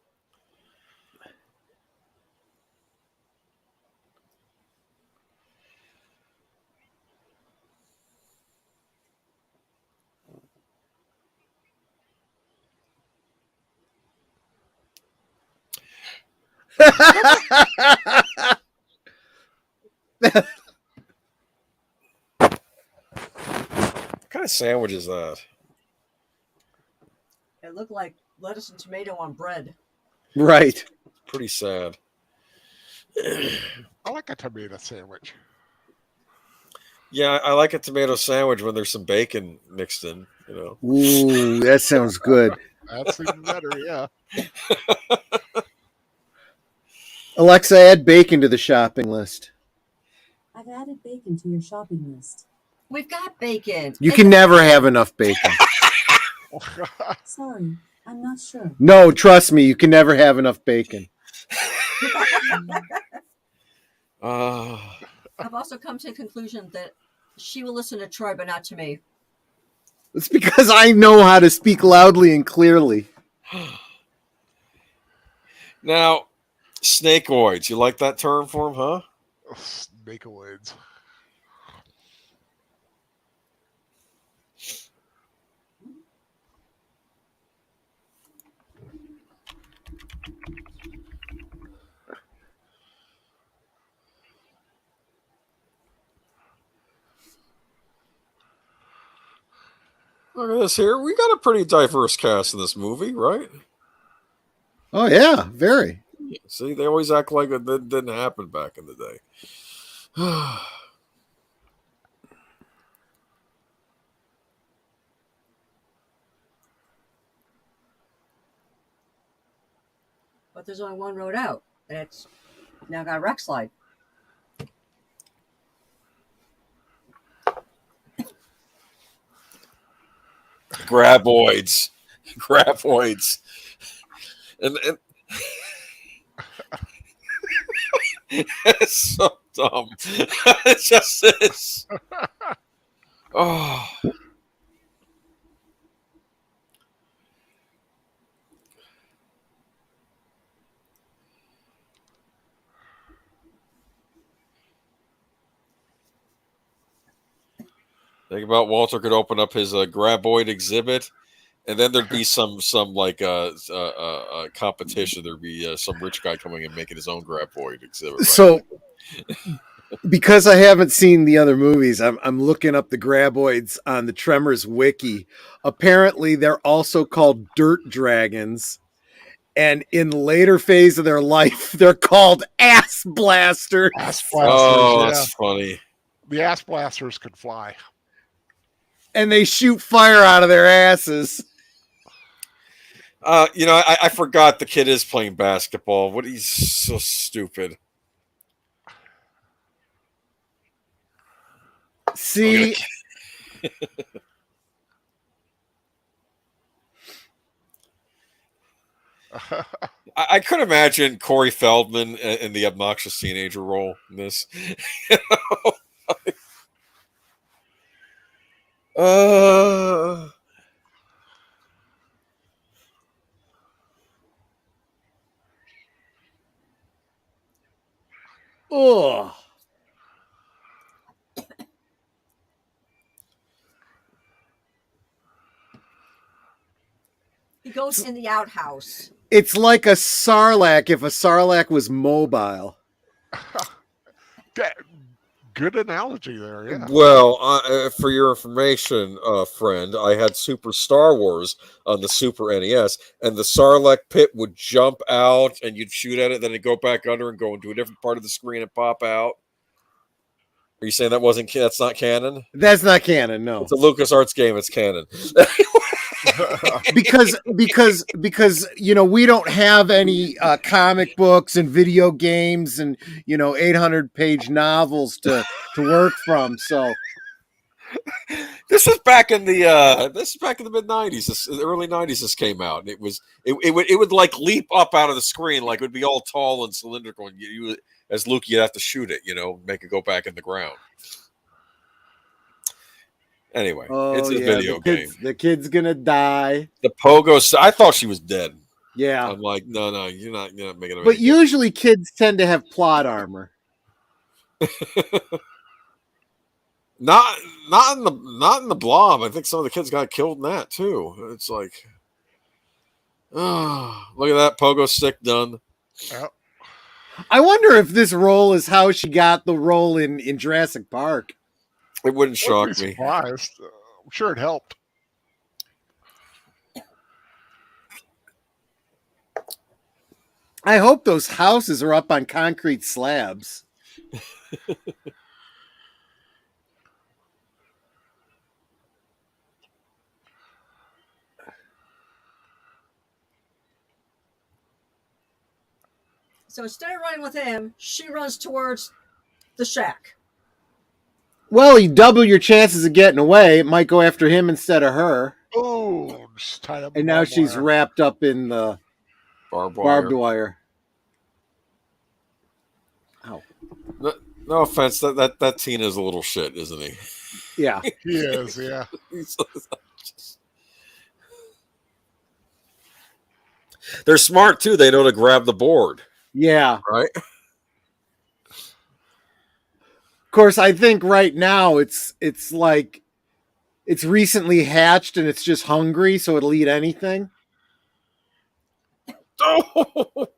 What kind of sandwich is that? It looked like lettuce and tomato on bread. Right. Pretty sad. I like a tomato sandwich. Yeah, I like a tomato sandwich when there's some bacon mixed in. Ooh, that sounds good. That's even better. Yeah. Alexa, add bacon to the shopping list. I've added bacon to your shopping list. We've got bacon. You can never have enough bacon. Sorry, I'm not sure. No, trust me, you can never have enough bacon. I've also come to the conclusion that she will listen to Troy, but not to me. It's because I know how to speak loudly and clearly. Now, snakeoids. You like that term for them, huh? Snakeoids. Look at this here. We got a pretty diverse cast in this movie, right? Oh, yeah, very. See, they always act like it didn't happen back in the day. But there's only one road out, and it's now got a wreck slide. Graboids. Graboids. And it's so dumb. It just is. Oh. Think about Walter could open up his graboid exhibit, and then there'd be some like competition. There'd be some rich guy coming and making his own graboid exhibit. Right? So, because I haven't seen the other movies, I'm looking up the graboids on the Tremors wiki. Apparently, they're also called dirt dragons, and in later phase of their life, they're called ass blasters. Ass blasters, Oh, yeah. that's funny. The ass blasters could fly. And they shoot fire out of their asses. I forgot the kid is playing basketball. What, he's so stupid. See, I could imagine Corey Feldman in the obnoxious teenager role in this. uh, ugh. He goes in the outhouse. It's like a sarlacc if a sarlacc was mobile. Good analogy there, yeah. Well, for your information, friend, I had Super Star Wars on the Super NES, and the Sarlacc pit would jump out, and you'd shoot at it, then it'd go back under and go into a different part of the screen and pop out. Are you saying that's not canon? That's not canon, no. It's a LucasArts game. It's canon. because we don't have any comic books and video games and 800-page novels to work from. So this is back in the mid '90s, the early '90s. This came out, and it would like leap up out of the screen, like it would be all tall and cylindrical, and you as Luke, you'd have to shoot it, make it go back in the ground. Anyway, it's a video game. The kid's gonna die. The pogo. I thought she was dead. Yeah, I'm like, no, you're not making it. But usually, kids tend to have plot armor. Not in the Blob. I think some of the kids got killed in that too. It's like, oh, look at that pogo stick done. Yep. I wonder if this role is how she got the role in Jurassic Park. It wouldn't shock me. Surprised. I'm sure it helped. I hope those houses are up on concrete slabs. So instead of running with him, she runs towards the shack. Well, you double your chances of getting away. It might go after him instead of her. Oh, just tied up. And now she's wrapped up in the barbed wire. Ow. No offense, that teen is a little shit, isn't he? Yeah. He is, yeah. They're smart too. They know to grab the board. Yeah. Right? Of course, I think right now it's like it's recently hatched and it's just hungry, so it'll eat anything. Oh!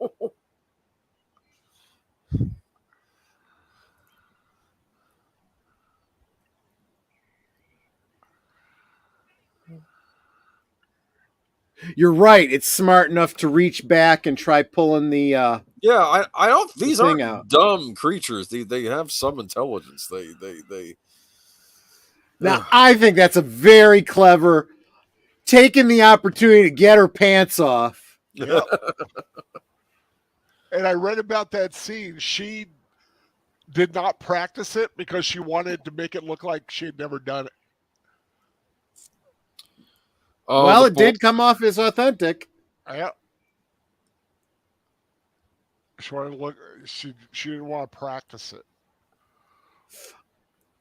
You're right. It's smart enough to reach back and try pulling the yeah, I don't. These aren't out. Dumb creatures. They have some intelligence. They. Now, I think that's a very clever taking the opportunity to get her pants off. Yep. And I read about that scene. She did not practice it because she wanted to make it look like she had never done it. Oh, well, it did come off as authentic. Yeah. She wanted to look. She didn't want to practice it.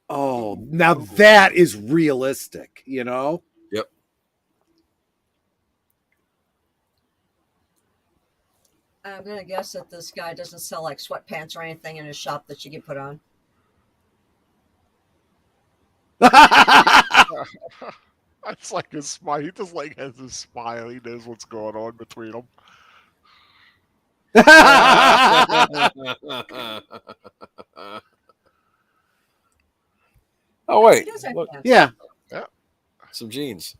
Oh, now that is realistic, Yep. I'm going to guess that this guy doesn't sell like sweatpants or anything in his shop that you can put on. It's like his smile. He just like has his smile. He knows what's going on between them. Oh wait, He does have look, pants. Yeah. Yeah. some jeans.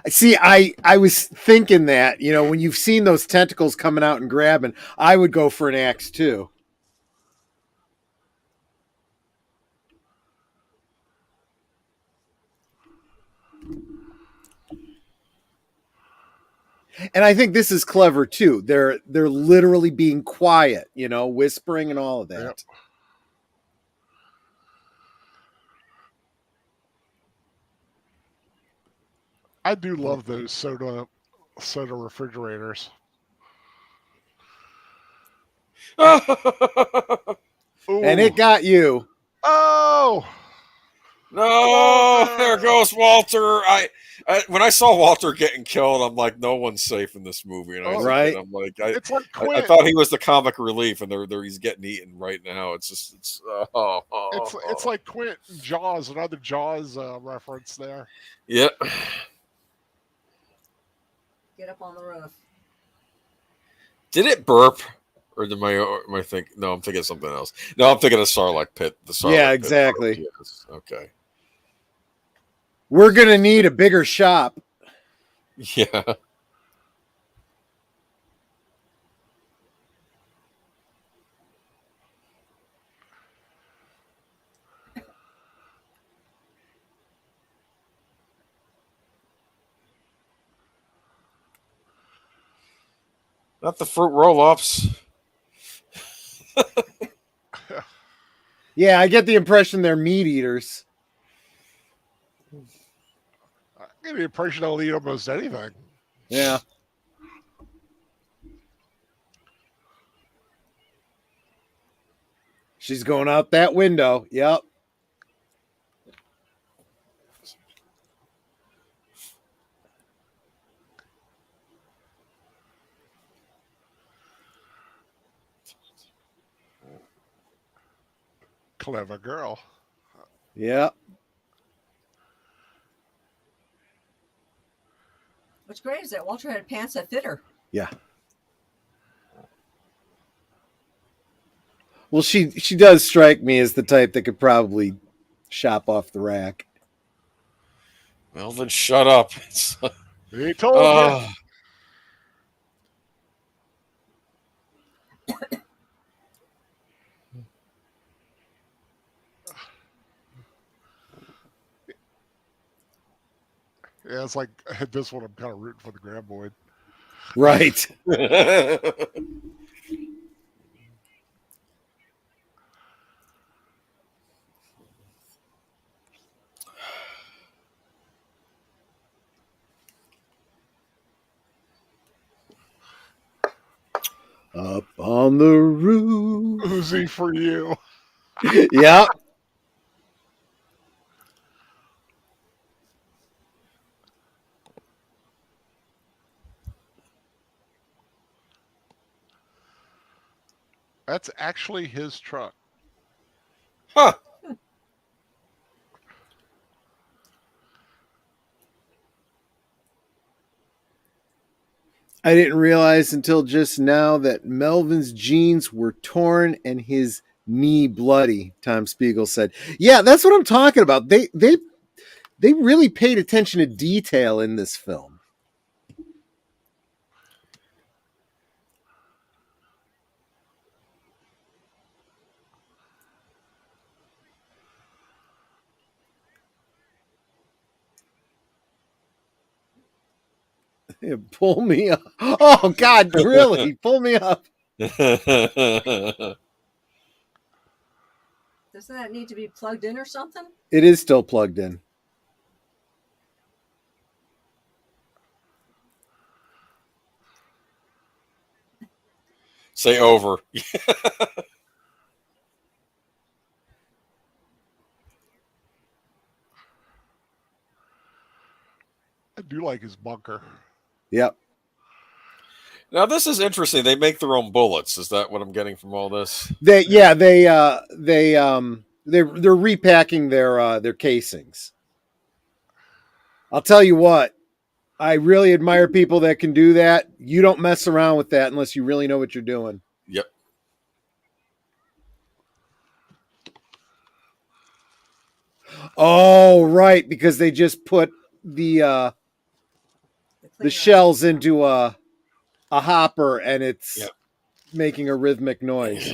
See, I was thinking that, you know, when you've seen those tentacles coming out and grabbing, I would go for an axe too. And I think this is clever too. They're literally being quiet, you know, whispering and all of that. Yep. I do love those soda refrigerators. And Ooh. it got you. Oh. No, there Walter! goes Walter. When I saw Walter getting killed, I'm like, no one's safe in this movie. And I was Oh, Right. thinking, I'm like, It's like I Quint. thought he was the comic relief, and he's getting eaten right now. It's just, It's like Quint and Jaws, another Jaws reference there. yeah. Get up on the roof. Did it burp? Or am I think? No, I'm thinking of something else. No, I'm thinking of Sarlacc Pit. The Sarlacc Yeah, Pit exactly. burp, yes. Okay. We're gonna need a bigger shop. Yeah. Not the fruit roll-ups. Yeah, I get the impression they're meat eaters. I get the impression they'll eat almost anything. Yeah. She's going out that window. Yep. Clever girl. Yep. What's great is that Walter had pants that fit her. Yeah. Well, she does strike me as the type that could probably shop off the rack. Well, then shut up. He told you. Yeah, it's like this one. I'm kind of rooting for the Graboid. Right. Up on the roof. Uzi for you. Yep. That's actually his truck. Huh. I didn't realize until just now that Melvin's jeans were torn and his knee bloody, Tom Spiegel said. Yeah, that's what I'm talking about. They really paid attention to detail in this film. Yeah, pull me up. Oh God, really? Pull me up. Doesn't that need to be plugged in or something? It is still plugged in. Say over. I do like his bunker. Yep. Now this is interesting. They make their own bullets. Is that what I'm getting from all this? They're repacking their casings. I'll tell you what, I really admire people that can do that. You don't mess around with that unless you really know what you're doing. Yep. Oh, right, because they just put the cleaner. shells into a hopper and it's Yep. making a rhythmic noise.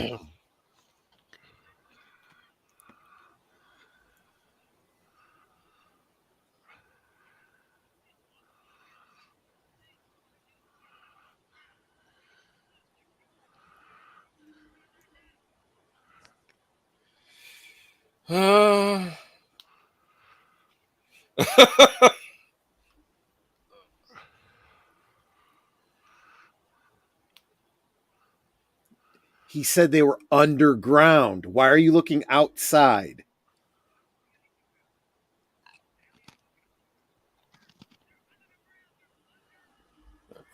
He said they were underground. Why are you looking outside?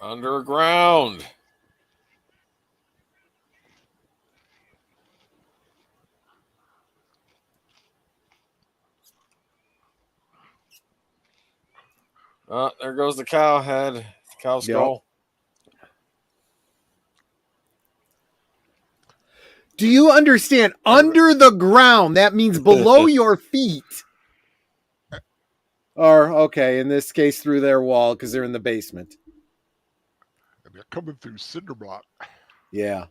Underground. There goes the cow head. Cow skull. Do you understand? Under the ground, that means below your feet. Or, okay, in this case, through their wall because they're in the basement. And they're coming through cinder block. Yeah.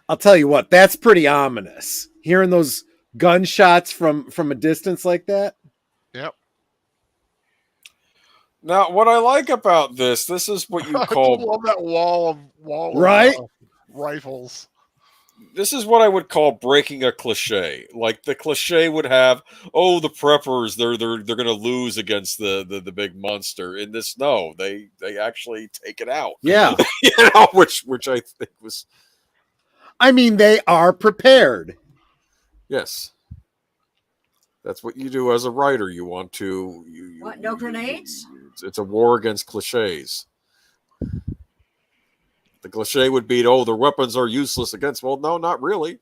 I'll tell you what, that's pretty ominous. Hearing those gunshots from a distance like that. Yep. Now, what I like about this is what you I call love that wall Right? of rifles. this is what I would call breaking a cliche. Like the cliche would have, oh, the preppers, they're going to lose against the big monster. In this, no, they actually take it out. Yeah. You know, which I think was I mean, they are prepared. yes. That's what you do as a writer. You want to What? No grenades? It's a war against cliches. The cliche would be, oh, the weapons are useless against. Well, no, not really.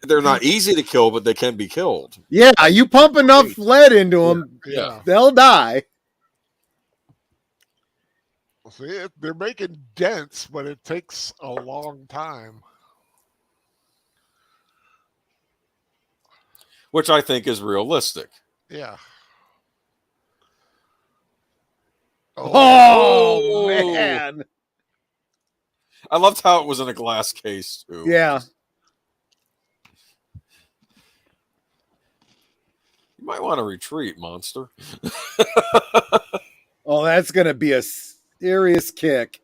They're not easy to kill, but they can be killed. Yeah, you pump enough lead into them, Yeah. they'll die. See, they're making dents, but it takes a long time. Which I think is realistic. Yeah. Oh, man. I loved how it was in a glass case, too. Yeah. You might want to retreat, monster. Oh, that's going to be a serious kick.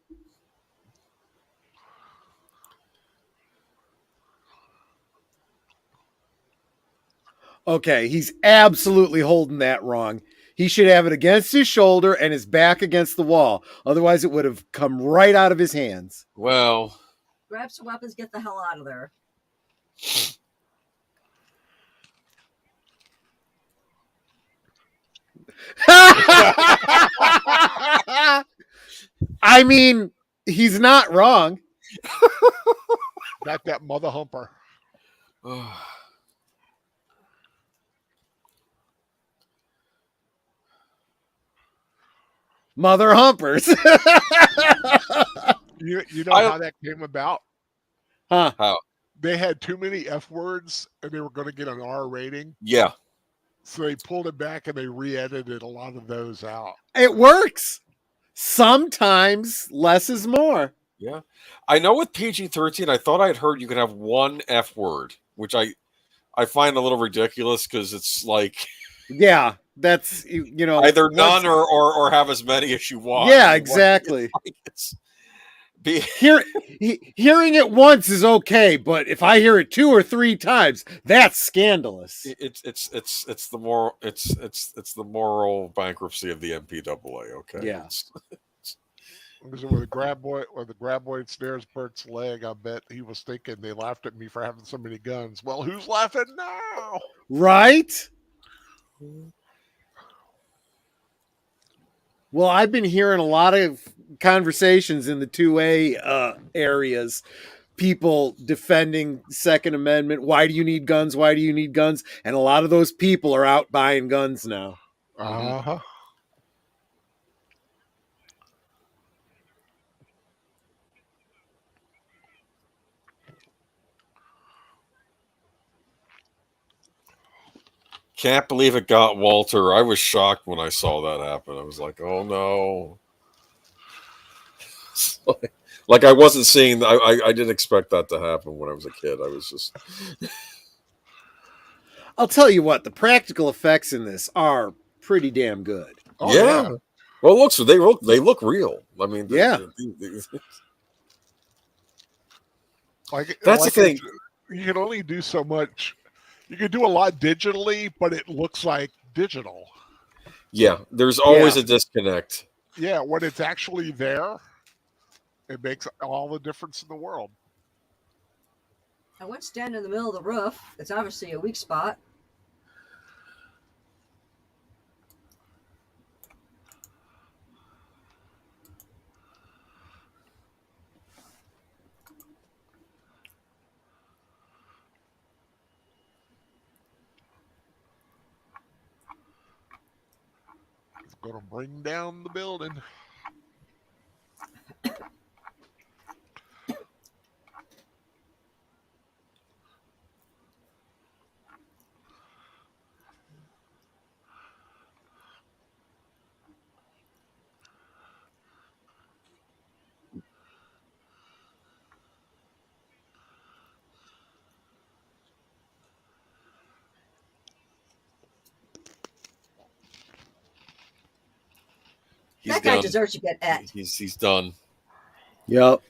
Okay, he's absolutely holding that wrong. He should have it against his shoulder and his back against the wall. Otherwise, it would have come right out of his hands. Well, Grab some weapons, get the hell out of there. I mean, he's not wrong. Got that mother humper. Mother humpers. You know how that came about? Huh. How? They had too many F words and they were going to get an R rating. Yeah. So they pulled it back and they re-edited a lot of those out. It works. Sometimes less is more. Yeah. I know with PG-13, I thought I'd heard you could have one F word, which I find a little ridiculous because it's like Yeah, that's, you know, either none or have as many as you want. Yeah, exactly. Hearing it once is okay, but if I hear it 2 or 3 times, that's scandalous. It's the moral bankruptcy of the MPAA. Okay. Yeah. Because when the graboid snares Bert's leg, I bet he was thinking they laughed at me for having so many guns. Well, who's laughing now? Right? Well, I've been hearing a lot of conversations in the 2A areas, people defending Second Amendment. Why do you need guns? Why do you need guns? And a lot of those people are out buying guns now. Uh huh. Can't believe it got Walter. I was shocked when I saw that happen. I was like, oh no. Like I wasn't seeing. I didn't expect that to happen when I was a kid. I was just. I'll tell you what, the practical effects in this are pretty damn good. Oh Yeah. yeah. Well, they look real. I mean, Yeah. That's the thing. You can only do so much. You can do a lot digitally, but it looks like digital. Yeah, there's always Yeah. a disconnect. Yeah, when it's actually there, it makes all the difference in the world. I went stand in the middle of the roof. It's obviously a weak spot. It's going to bring down the building. He's That guy done. deserves to get et. He's done. Yep.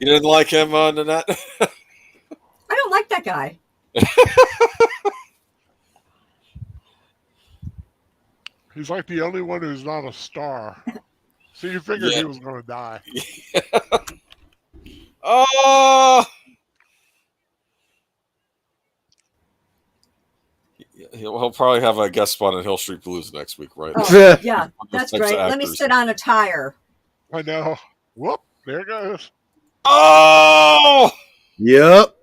You didn't like him, Nanette? I don't like that guy. He's like the only one who's not a star. So you figured Yeah. he was going to die. Oh. He'll probably have a guest spot on Hill Street Blues next week, right? Oh, yeah, that's Types of great. Let me actors. sit on a tire. I know. Whoop! There it goes. Oh. Yep.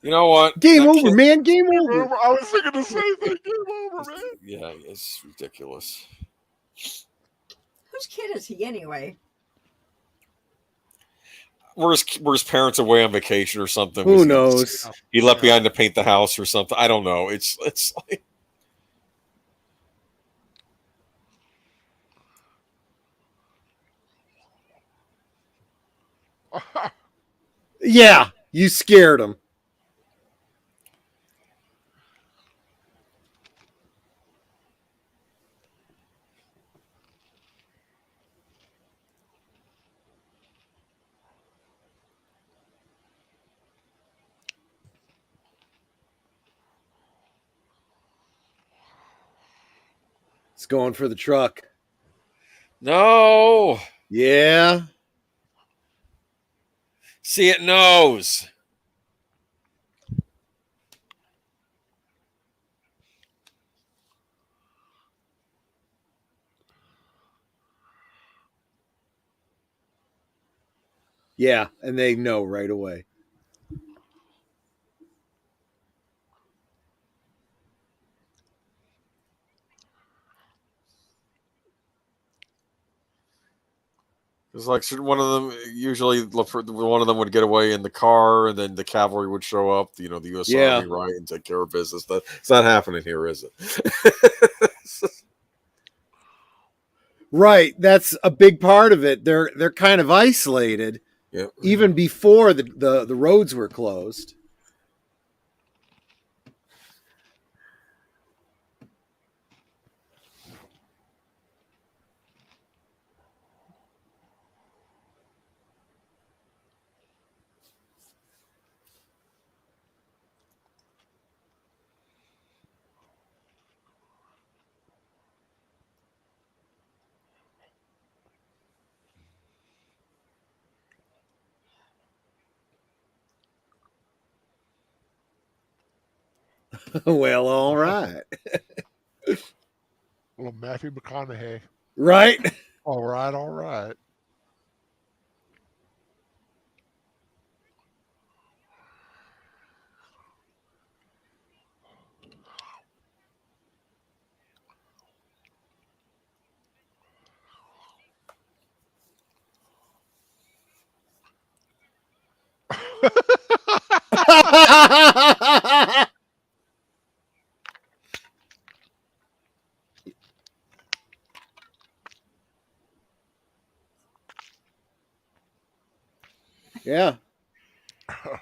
You know what? Game That over, kid- man. Game over. I was thinking the same thing. Game over, man. Yeah, it's ridiculous. Whose kid is he anyway? Were his parents away on vacation or something? Who Was knows? He left Yeah. behind to paint the house or something. I don't know. It's like Yeah, you scared him. It's going for the truck. no. Yeah. See, it knows. Yeah, and they know right away. It's like one of them usually one of them would get away in the car, and then the cavalry would show up. The U.S. Yeah. Army, right, and take care of business. It's not happening here, is it? Right, that's a big part of it. They're kind of isolated Yeah. even before the roads were closed. Well, all right. Little Matthew McConaughey. Right? All right, all right. Yeah. Better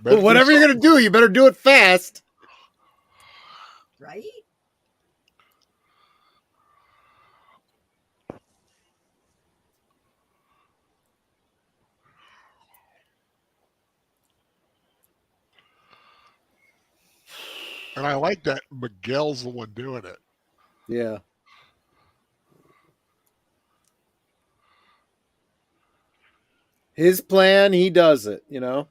Well, do whatever you're something. going to do, you better do it fast. Right? And I like that Miguel's the one doing it. Yeah. His plan, he does it, you know?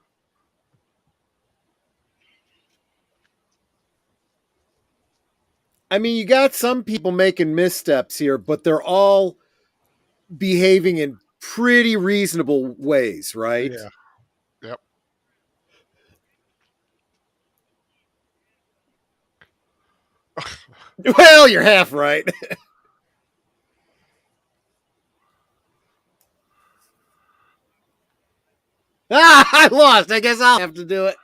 I mean, you got some people making missteps here, but they're all behaving in pretty reasonable ways, right? Yeah. Yep. Well, you're half right. I lost. I guess I'll have to do it.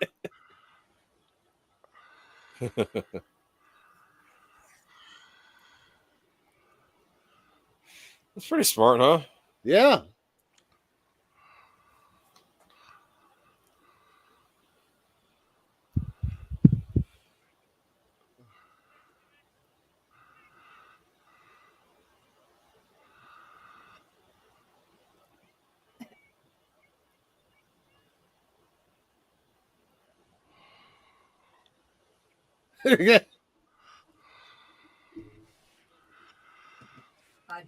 That's pretty smart, huh? Yeah. I'd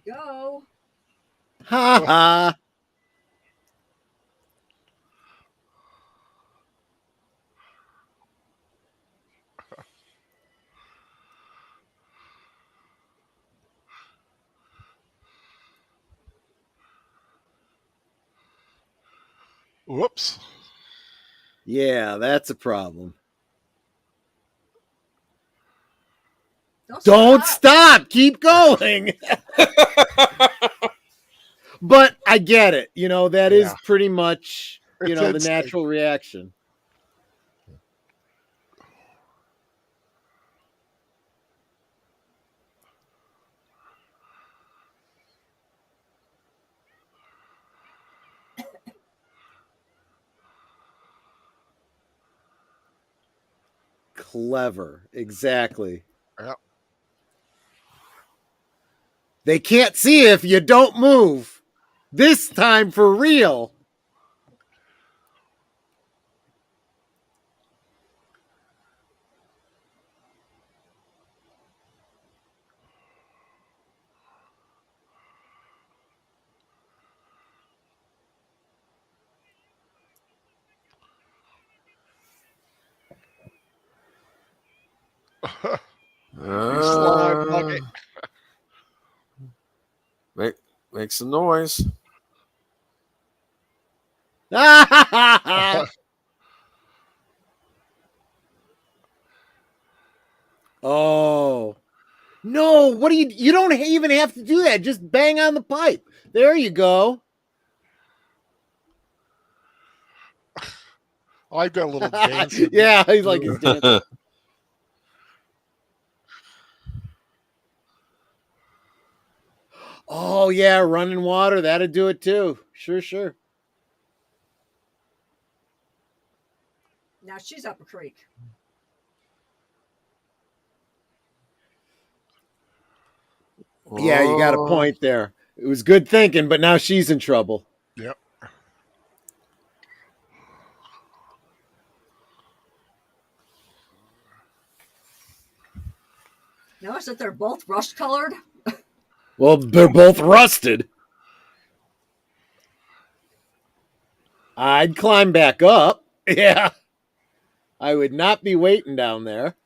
go. Ha ha. Whoops. Yeah, that's a problem. stop. Don't stop. Keep going. But I get it. You know, that is Yeah. pretty much, It's the instinct. natural reaction. Clever. Exactly. Yep. They can't see if you don't move. This time for real. You slime bucket. Make some noise. Oh. No, what do you don't even have to do that. Just bang on the pipe. There you go. I like that little dancing. Yeah, he's like he's dancing. Oh yeah, running water, that'd do it too. Sure. Now she's up a creek. Yeah, you got a point there. It was good thinking, but now she's in trouble. Yep. Notice that they're both rust colored. Well, they're both rusted. I'd climb back up. Yeah. I would not be waiting down there.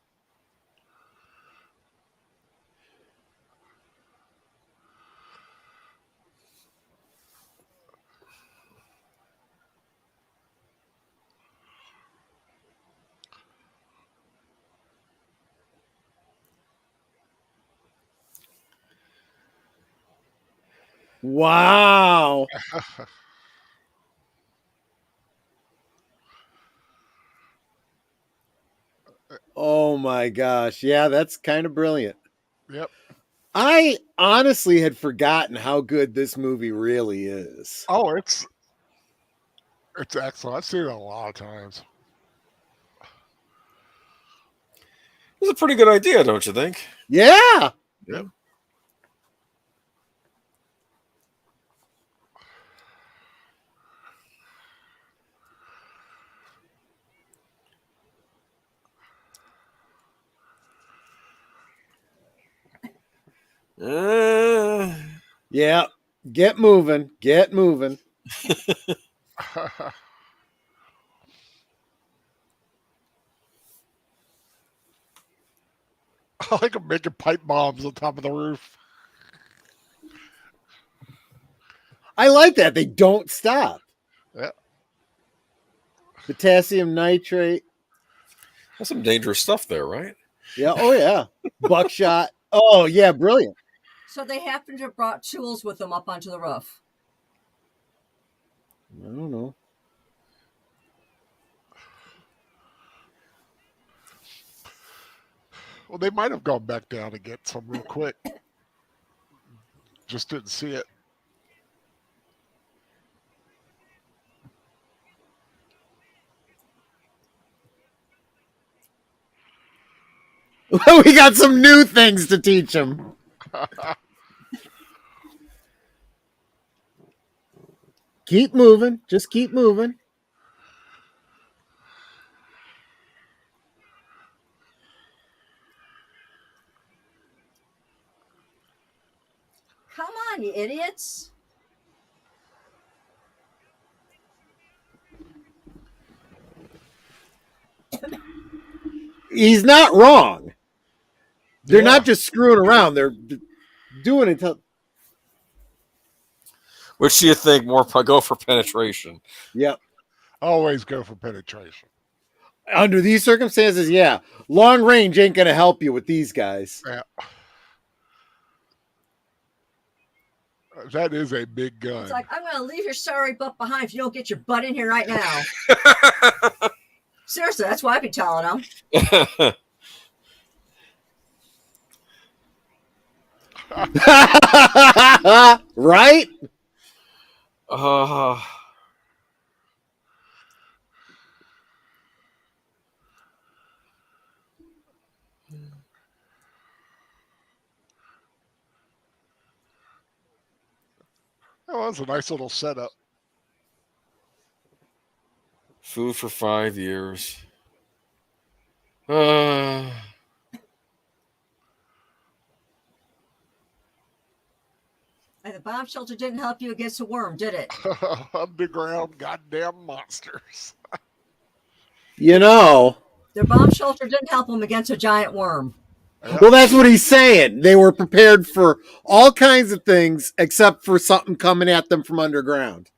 Wow. Oh my gosh. Yeah, that's kind of brilliant. Yep. I honestly had forgotten how good this movie really is. Oh, it's excellent. I've seen it a lot of times. It's a pretty good idea, don't you think? Yeah. Yeah. Uh, Yeah. Get moving. Get moving. I like them making pipe bombs on top of the roof. I like that. They don't stop. Yeah. Potassium nitrate. that's some dangerous stuff there, right? Yeah. Oh, yeah. Buckshot. Oh, yeah. Brilliant. So they happened to have brought tools with them up onto the roof. I don't know. Well, they might have gone back down to get some real quick. Just didn't see it. We got some new things to teach them. Keep moving. Just keep moving. Come on, you idiots. He's not wrong. They're Yeah. not just screwing around. They're doing it. Which do you think more go for penetration? Yep. Always go for penetration. Under these circumstances, yeah. Long range ain't going to help you with these guys. Yeah. That is a big gun. It's like, I'm going to leave your sorry butt behind if you don't get your butt in here right now. Seriously, that's what I'd be telling them. Right? uh, Oh, that was a nice little setup. food for 5 years. Uh, And the bomb shelter didn't help you against a worm, did it? Underground goddamn monsters. You know. Their bomb shelter didn't help them against a giant worm. Well, that's what he's saying. They were prepared for all kinds of things except for something coming at them from underground.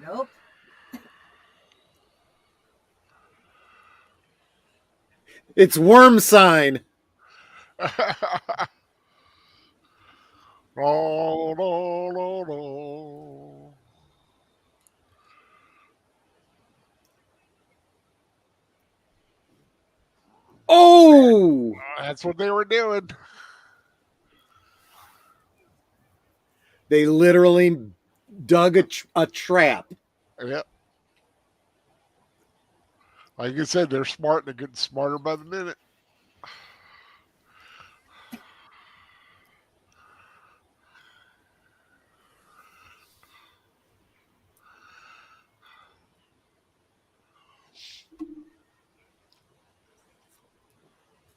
Nope. It's worm sign. No, no, no, no. Oh! That's what they were doing. They literally dug a trap. Yep. Like you said, they're smart and they're getting smarter by the minute.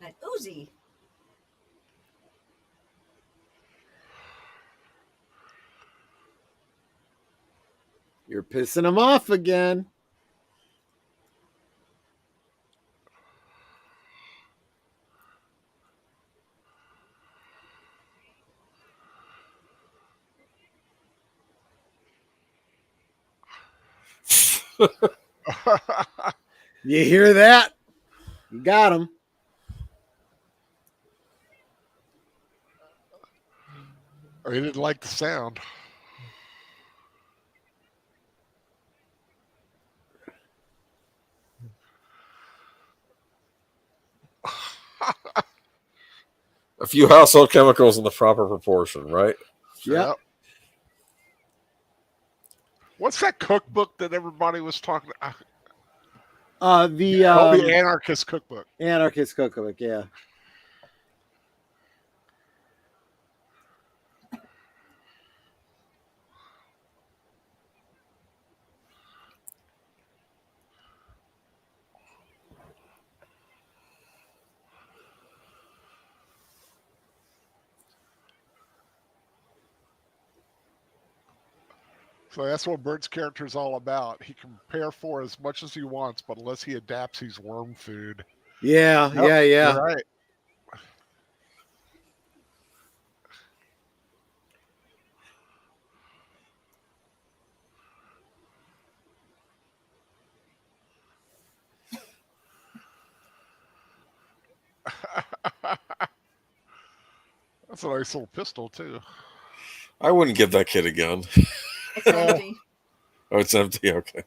An Uzi. You're pissing him off again. You hear that? You got him. Or he didn't like the sound. A few household chemicals in the proper proportion, right? Yep. What's that cookbook that everybody was talking about? The The Anarchist Cookbook. Anarchist Cookbook, yeah. So that's what Bert's character is all about. He can prepare for as much as he wants, but unless he adapts, he's worm food. Yeah, Yep, yeah. You're right. That's a nice little pistol, too. I wouldn't give that kid a gun. It's empty. Oh, it's empty. Okay.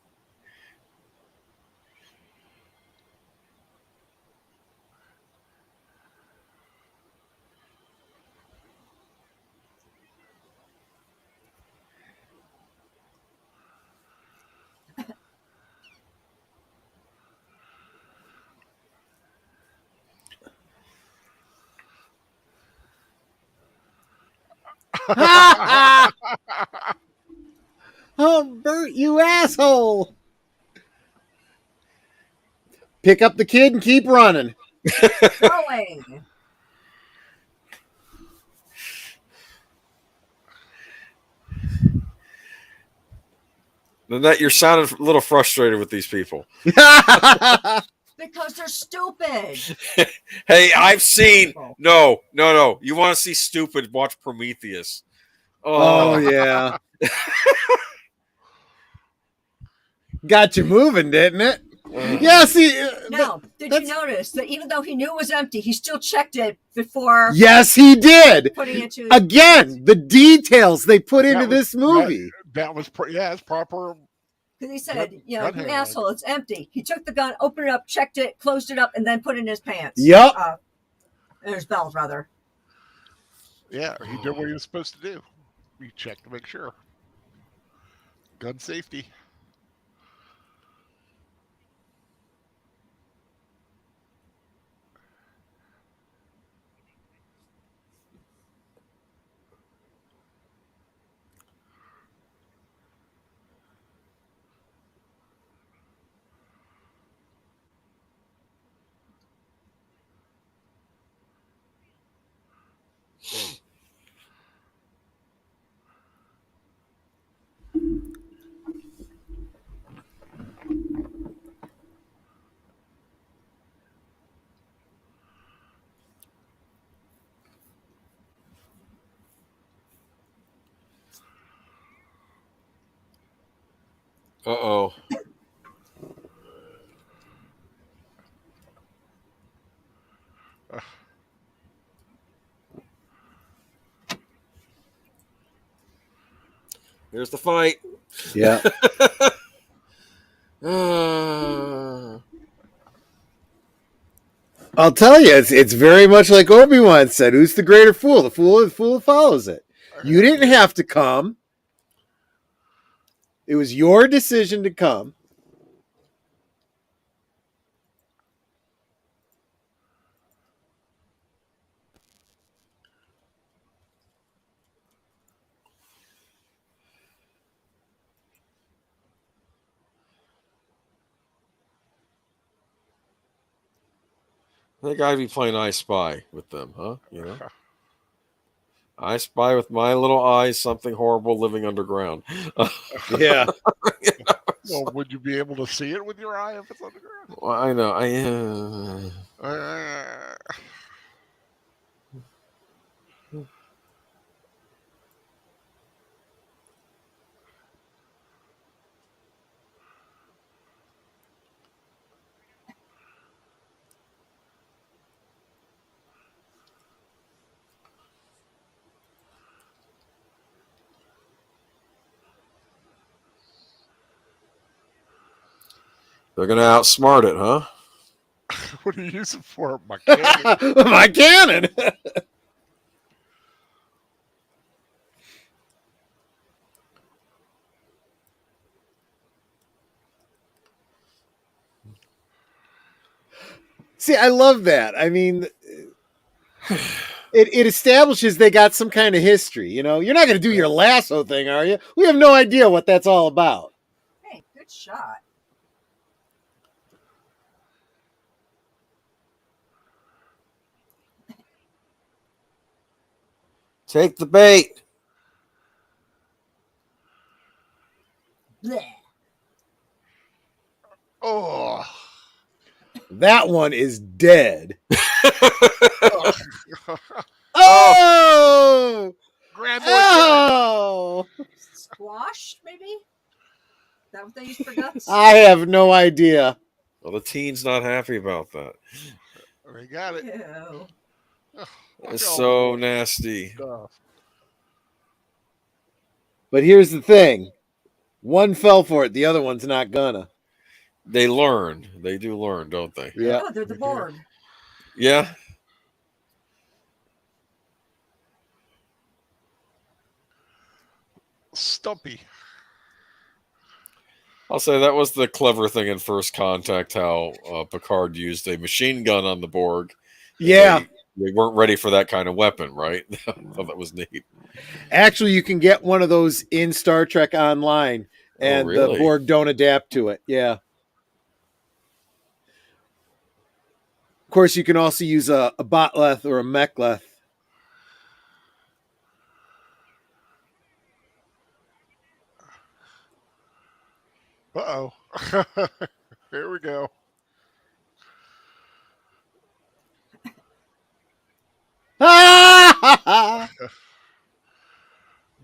Oh, Bert, you asshole. Pick up the kid and keep running. Going. Nanette, you're sounding a little frustrated with these people. Because they're stupid. Hey, I've seen. No. You want to see stupid? Watch Prometheus. Oh, yeah. Got you moving, didn't it? Yeah, see. Now, did you notice that even though he knew it was empty, he still checked it before Yes, he did. putting it to Again, the details they put into this movie. That was, it's proper. Because he said, Gun you handling. asshole, it's empty. He took the gun, opened it up, checked it, closed it up, and then put it in his pants. Yep. In his belt, rather. Yeah, he did what he was supposed to do. He checked to make sure. Gun safety. Uh-oh. Here's the fight. Yeah. I'll tell you, it's very much like Obi-Wan said. Who's the greater fool? The fool or the fool who follows it? You didn't have to come. It was your decision to come. They gotta be playing I Spy with them, huh? You know, I spy with my little eyes something horrible living underground. Yeah. Well, would you be able to see it with your eye if it's underground? Well, I know. Uh, They're gonna outsmart it, huh? what do you use it for? My cannon. My cannon. See, I love that. I mean, it establishes they got some kind of history. You know, you're not going to do your lasso thing, are you? We have no idea what that's all about. Hey, good shot. Take the bait. Bleh. Oh. That one is dead. Oh. Oh! Grandma, Oh! Squash, maybe? Is that what they use for guts? I have no idea. Well, the teen's not happy about that. we got it. Ew. It's so nasty. Stuff. But here's the thing. One fell for it, the other one's not gonna. They learn. They do learn, don't they? Yeah. Oh, they're the Borg. Yeah. Stumpy. I'll say that was the clever thing in First Contact, how Picard used a machine gun on the Borg. Yeah. They weren't ready for that kind of weapon, right? I thought that was neat. Actually, you can get one of those in Star Trek Online, and really? the Borg don't adapt to it. Yeah. Of course, you can also use a botleth or a mechleth. Uh-oh. Here we go.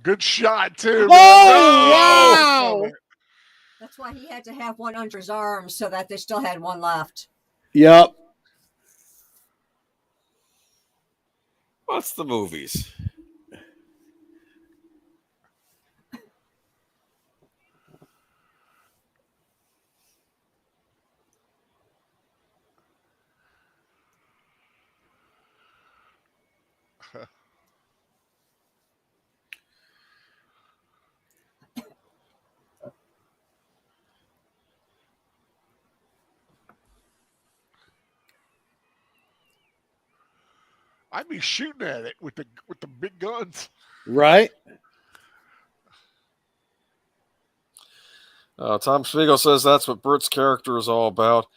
Good shot, too. Oh, wow. That's why he had to have one under his arm so that they still had one left. Yep. What's the movies? I'd be shooting at it with the big guns. Right? Tom Spiegel says that's what Bert's character is all about.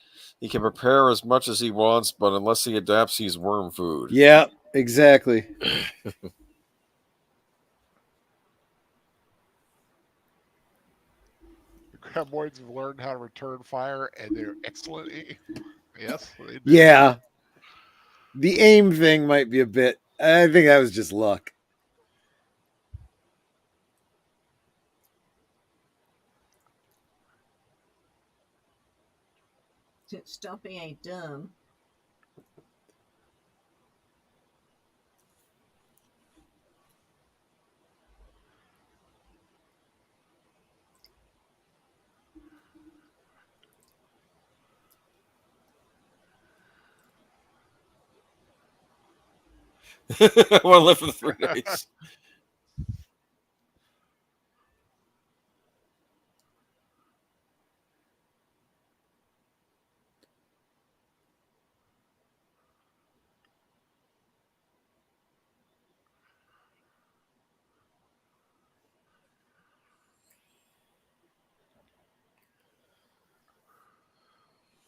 He can prepare as much as he wants, but unless he adapts, he's worm food. Yeah, exactly. The Graboids have learned how to return fire, and they're excellent. Yes, they do. Yeah. The aim thing might be a bit. I think that was just luck. Stumpy ain't dumb. I want to live for the 3 days.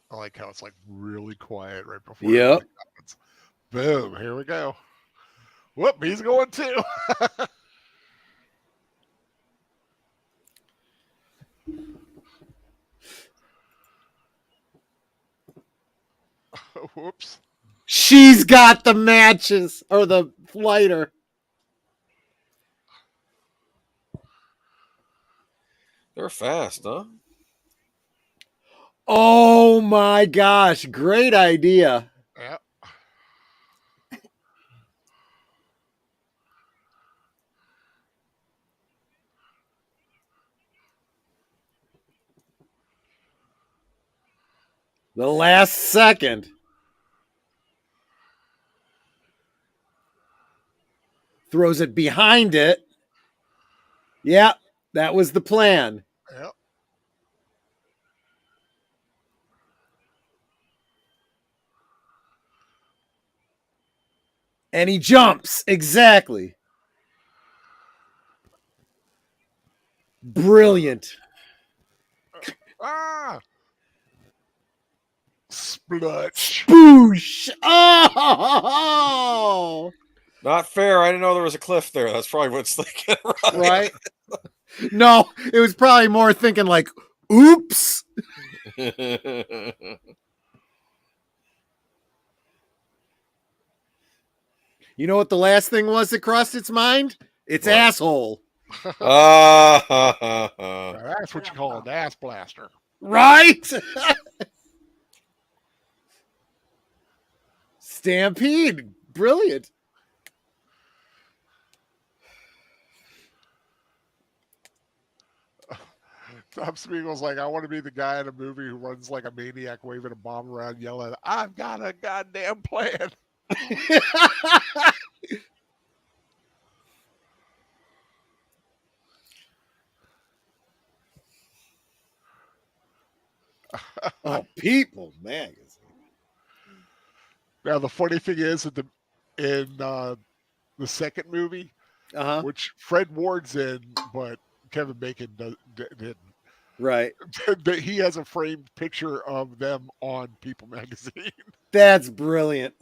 I like how it's like really quiet right before. Yep. Boom. Here we go. Whoop, he's going too. Whoops. She's got the matches or the lighter. They're fast, huh? Oh my gosh, great idea. Yep. The last second. Throws it behind it. Yeah, that was the plan. Yep. And he jumps. Exactly. Brilliant. Ah. Splutch. Boosh. Oh. Not fair. I didn't know there was a cliff there. That's probably what's thinking. Right? No, it was probably more thinking like, oops. You know what the last thing was that crossed its mind? It's What? asshole. Now that's what you call an ass blaster. Right? Stampede. Brilliant. Tom Spiegel's like, I want to be the guy in a movie who runs like a maniac waving a bomb around yelling, I've got a goddamn plan. Oh, People magazine. Now the funny thing is that in the second movie, Uh-huh. which Fred Ward's in, but Kevin Bacon didn't. Right. That he has a framed picture of them on People magazine. That's brilliant.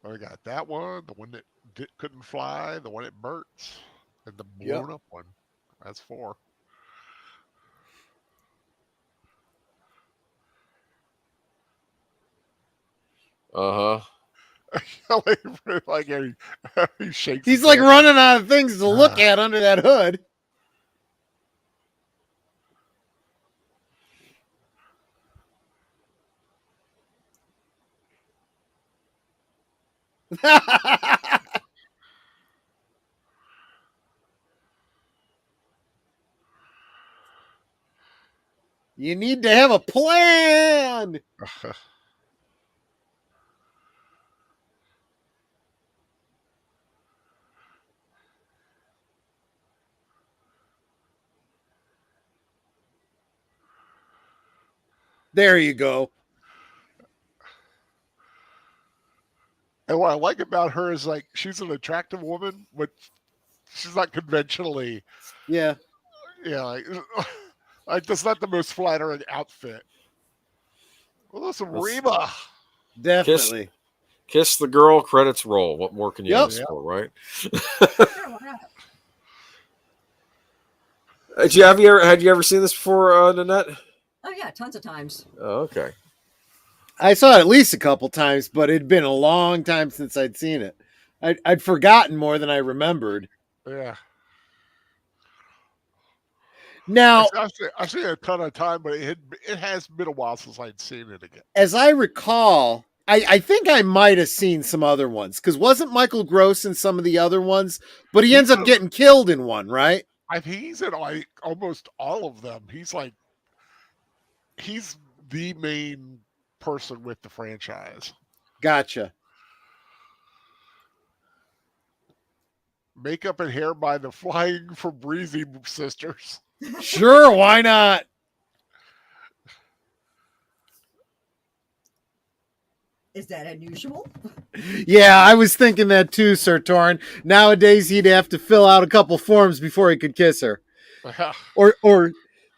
I got that one, the one that couldn't fly, the one that burns, and the blown up one. That's 4. Uh-huh. Like he shakes. He's his like head. running out of things to look at under that hood. You need to have a plan. There you go. And what I like about her is like she's an attractive woman, but she's not conventionally, Yeah. like that's not the most flattering outfit. Well, listen, That's- Reba. Definitely. Kiss the girl, credits roll. What more can you Yep. ask for, right? Sure, why not? Had you ever seen this before, Nanette? Oh yeah, tons of times. Oh, okay. I saw it at least a couple times, but it'd been a long time since I'd seen it. I'd forgotten more than I remembered. Yeah. Now, I've seen it a ton of time, but it has been a while since I'd seen it again. as I recall, I think I might have seen some other ones because wasn't Michael Gross in some of the other ones? But he ends up getting killed in one, right? I think he's in like almost all of them. He's the main person with the franchise. Gotcha. Makeup and hair by the Flying Febreze sisters. Sure, why not? Is that unusual? Yeah, I was thinking that too, Sir Torn. Nowadays, he'd have to fill out a couple forms before he could kiss her. Or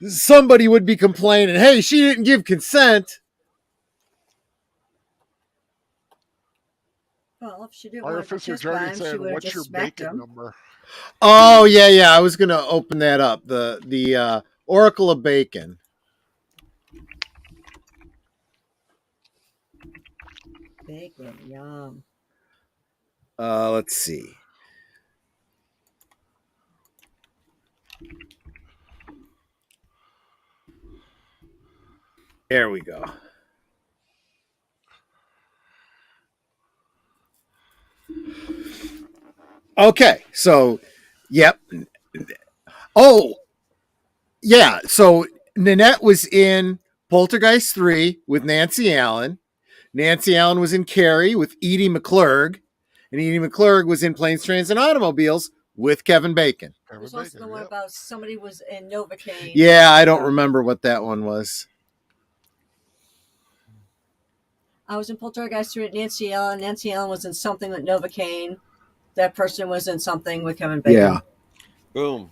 somebody would be complaining, hey, she didn't give consent. Well, if she didn't want to Artificer kiss by Journey him, she said, would have "What's just your smacked bacon him. number?" Oh, yeah. I was going to open that up. The Oracle of Bacon. Bacon, yum. Let's see. There we go. Okay, so, yep. Oh, yeah. So Nanette was in Poltergeist 3 with Nancy Allen. Nancy Allen was in Carrie with Edie McClurg. And Edie McClurg was in Planes, Trains, and Automobiles with Kevin Bacon. There's also the one about somebody was in Novocaine. Yeah, I don't remember what that one was. I was in Poltergeist 3 with Nancy Allen. Nancy Allen was in something with Novocaine. That person was in something with Kevin Bacon. Yeah. Boom.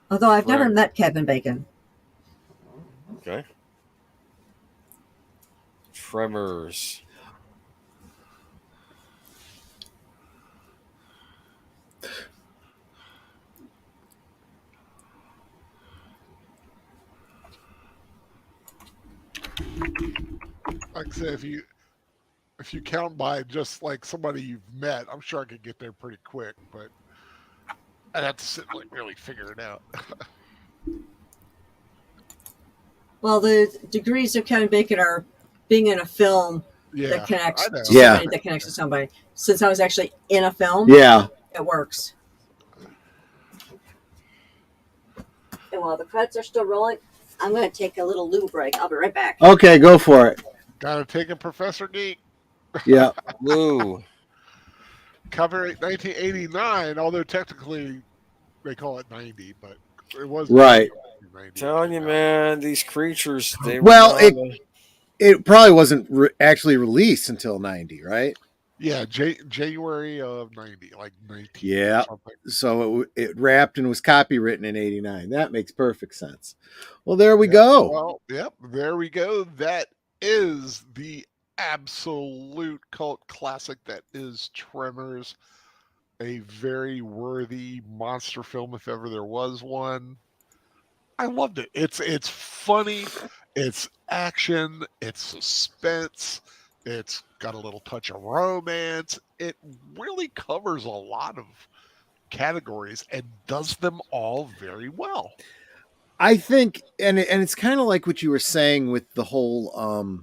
Although I've never met Kevin Bacon. Okay. Tremors. Like I said, if you count by just like somebody you've met, I'm sure I could get there pretty quick, but I'd have to sit and like really figure it out. Well, the degrees of Kevin Bacon are being in a film that connects I know. to somebody that connects to somebody. Since I was actually in a film, Yeah. it works. And while the credits are still rolling, I'm going to take a little loo break. I'll be right back. Okay, go for it. Gotta take a Professor Geek. Yeah. Woo. Copyright 1989, although technically they call it 90, but it was Right. 90. Telling you, man, these creatures, they Well, were it probably wasn't actually released until 90, right? Yeah, January of 90, like 19. Yeah. Something. So it wrapped and was copywritten in 89. That makes perfect sense. Well, there we go. Well, yep, there we go. That is the absolute cult classic that is Tremors. A very worthy monster film if ever there was one. I loved it. It's funny, it's action, it's suspense, it's got a little touch of romance. It really covers a lot of categories and does them all very well. I think, and it's kind of like what you were saying with the whole,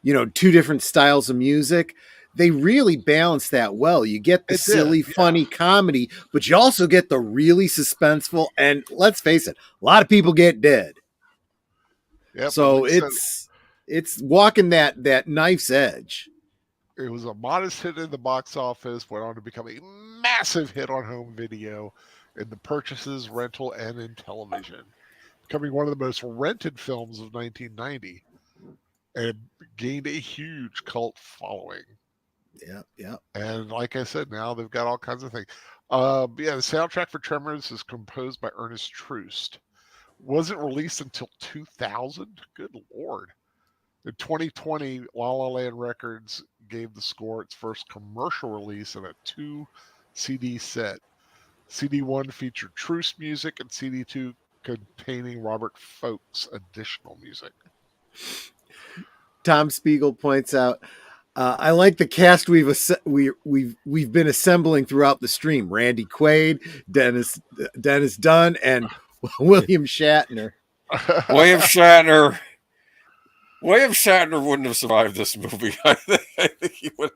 two different styles of music. They really balance that well. You get the silly, funny comedy, but you also get the really suspenseful. And let's face it, a lot of people get dead. Yep, so it's walking that knife's edge. It was a modest hit in the box office, went on to become a massive hit on home video in the purchases, rental, and in television, becoming one of the most rented films of 1990, and gained a huge cult following. Yeah. And like I said, now they've got all kinds of things. The soundtrack for Tremors is composed by Ernest Troost. Wasn't released until 2000. Good Lord. In 2020, La La Land Records gave the score its first commercial release in a 2 CD set. CD 1 featured Troost music, and CD 2 containing Robert Folk's additional music. Tom Spiegel points out, I like the cast we've been assembling throughout the stream: Randy Quaid, Dennis Dunn, and William Shatner. William Shatner wouldn't have survived this movie. I think he would.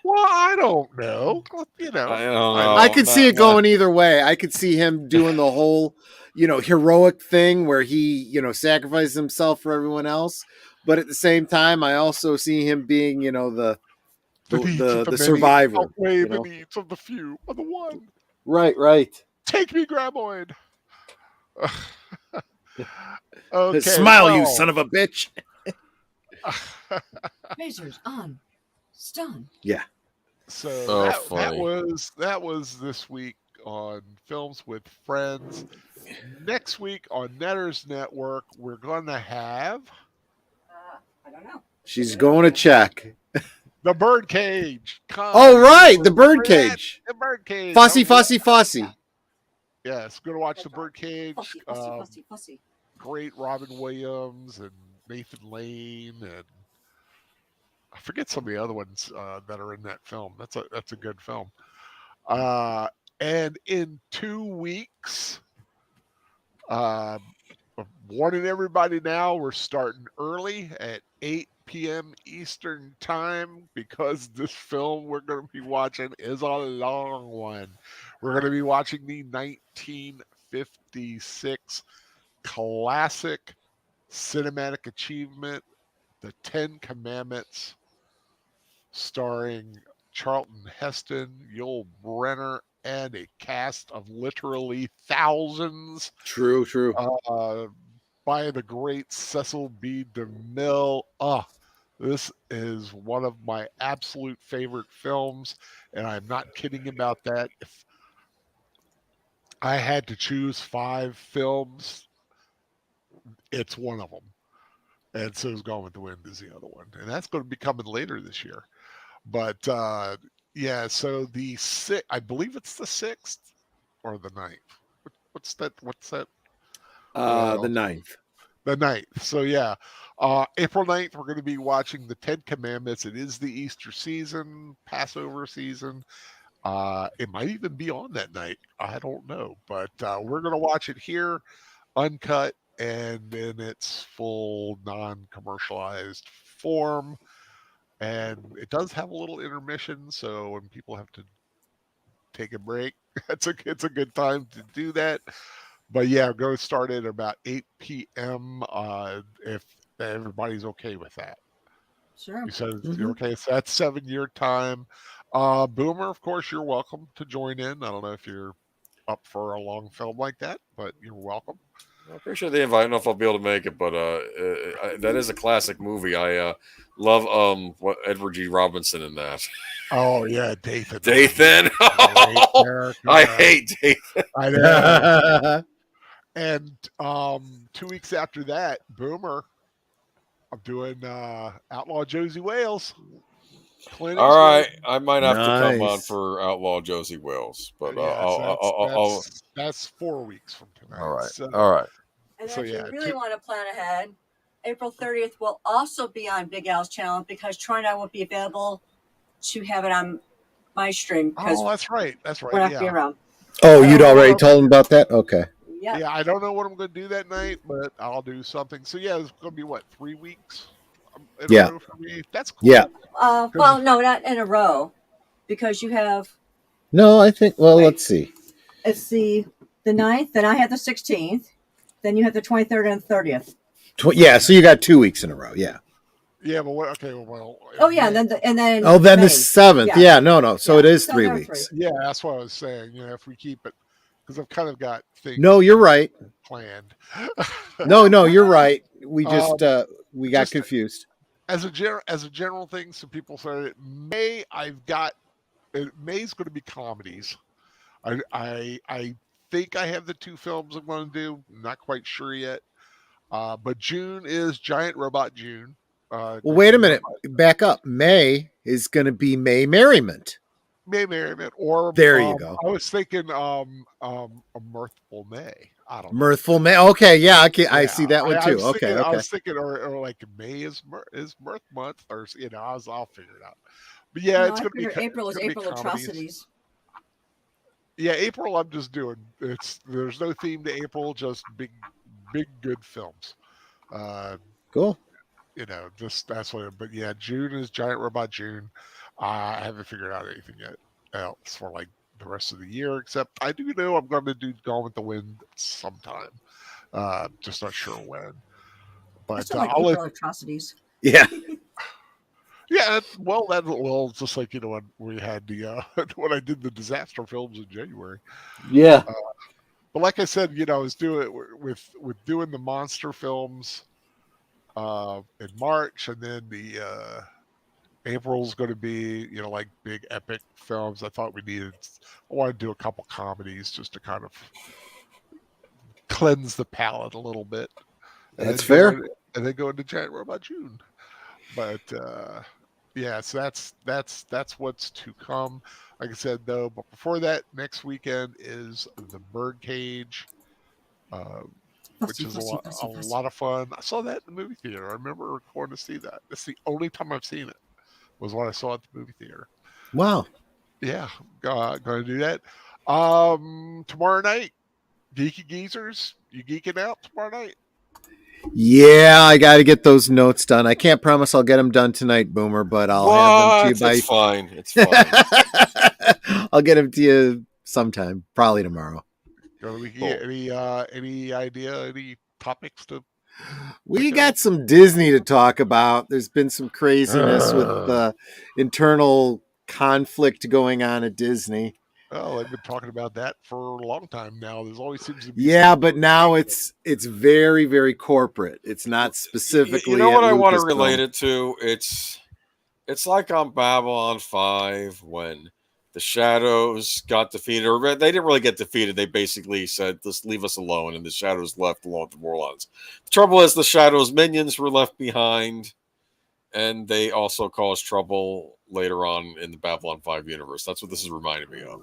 Well, I don't know. You know, I don't I know. I could see it Nah. going either way. I could see him doing the whole, heroic thing where he, sacrifices himself for everyone else. But at the same time, I also see him being, the the needs of the the many survivor. outweigh the needs of the few or the one. Right. Take me, Graboid. Okay, Smile, you well. son of a bitch. Lasers on. Stun. Yeah. So Oh, that funny. was this week on Films with Friends. Next week on Netters Network, we're gonna have I don't know. She's going to check. The Birdcage. Come, Oh, right. The remember that? birdcage. The Birdcage. Fussy, That was fussy, fussy. Yes, going to watch The Birdcage. Fussy. Great Robin Williams and Nathan Lane, and I forget some of the other ones that are in that film. That's a good film. And in 2 weeks, I'm warning everybody now, we're starting early at 8 p.m. Eastern Time because this film we're going to be watching is a long one. We're going to be watching the 1956 classic cinematic achievement, The Ten Commandments, starring Charlton Heston, Yul Brynner, and a cast of literally thousands. True. By the great Cecil B. DeMille. This is one of my absolute favorite films, and I'm not kidding about that. If I had to choose 5 films, it's one of them. And so is Gone with the Wind is the other one. And that's going to be coming later this year. But yeah, so I believe it's the 6th or the 9th. What's that? The 9th. The 9th. So yeah, April 9th, we're going to be watching the Ten Commandments. It is the Easter season, Passover season. It might even be on that night. I don't know, but we're going to watch it here, uncut, and in its full non-commercialized form. And it does have a little intermission, so when people have to take a break, it's a good time to do that. But yeah, go start at about 8 p.m. If everybody's okay with that. Sure. You said you're okay, so that's 7 your time. Boomer, of course, you're welcome to join in. I don't know if you're up for a long film like that, but you're welcome. I appreciate the invite. I don't know if I'll be able to make it, but that is a classic movie. I love what Edward G. Robinson in that. Oh yeah, Dathan. Dathan. I hate Dathan. I know. And 2 weeks after that, Boomer, I'm doing Outlaw Josie Wales. All right, I might have to come on Nice. for Outlaw Josie Wales, but that's 4 weeks from tonight. all right, So, all right. And So, if yeah, you really want to plan ahead, April 30th will also be on Big Al's channel because Troy and I won't be available to have it on my stream because that's right. That's we're right. not going to be Yeah. around. Oh, you'd already told him about that? Okay. Yep. Yeah, I don't know what I'm going to do that night, but I'll do something. So yeah, it's going to be what, 3 weeks? In a row for me? That's cool. Yeah. Well, no, not in a row because you have. No, I think, let's see. It's the 9th, then I have the 16th, then you have the 23rd and 30th. Yeah, so you got 2 weeks in a row. Yeah. Yeah, but what? Okay, well. Oh yeah, and then then May. the 7th. Yeah, no. So it is So 3 there are weeks. 3. Yeah, that's what I was saying. You know, if we keep it, because I've kind of got things. No, you're right. Planned. No, you're right. We just we got confused. As a general thing, some people said May. May's going to be comedies. I think I have the 2 films I'm going to do. I'm not quite sure yet. But June is Giant Robot June. Well, wait a minute. Back up. May is going to be May Merriment. May Merriment, or there you go. I was thinking a Mirthful May. I don't know. Mirthful May. Okay, yeah, I see that one too. I was thinking, or like May is Mirth month, or I'll figure it out. But yeah, it's going to be April is April Atrocities. Yeah, April. I'm just doing. There's no theme to April. Just big good films. Cool. Just that's what. But yeah, June is Giant Robot June. I haven't figured out anything yet else for like the rest of the year, except I do know I'm going to do Gone with the Wind sometime. Just not sure when. I But still like I'll let. April Atrocities. Yeah. Yeah, well, just like when we had the when I did the disaster films in January. Yeah. Uh, but like I said, I was doing with doing the monster films in March, and then the April's going to be like big epic films. I thought we needed. I wanted to do a couple comedies just to kind of cleanse the palate a little bit, and That's then go fair. in, and then go into January about June. But yeah, so that's what's to come. Like I said though, but before that, next weekend is the Birdcage, uh, which Fussy, is fussy, a fussy, fussy. lot of fun. I saw that in the movie theater. I remember going to see that. That's the only time I've seen it was when I saw it at the movie theater. Wow. Yeah, going to do that. Tomorrow night, Geeky Geezers, you geeking out tomorrow night? Yeah, I got to get those notes done. I can't promise I'll get them done tonight, Boomer, but I'll have them to you What? by. It's fine. It's fine. I'll get them to you sometime, probably tomorrow. Go to Wiki. Cool. Any idea? Any topics to We think of? got some Disney to talk about. There's been some craziness with Ugh. internal conflict going on at Disney. Well, I've been talking about that for a long time now. There's always seems to be Yeah, something but going now on. it's very very corporate. It's not You specifically know at what I want to relate Lucasfilm. it to? It's like on Babylon 5 when the Shadows got defeated, or they didn't really get defeated. They basically said, "Just leave us alone," and the Shadows left along with the Morlons. The trouble is, the Shadows' minions were left behind, and they also caused trouble later on in the Babylon 5 universe. That's what this is reminding me of.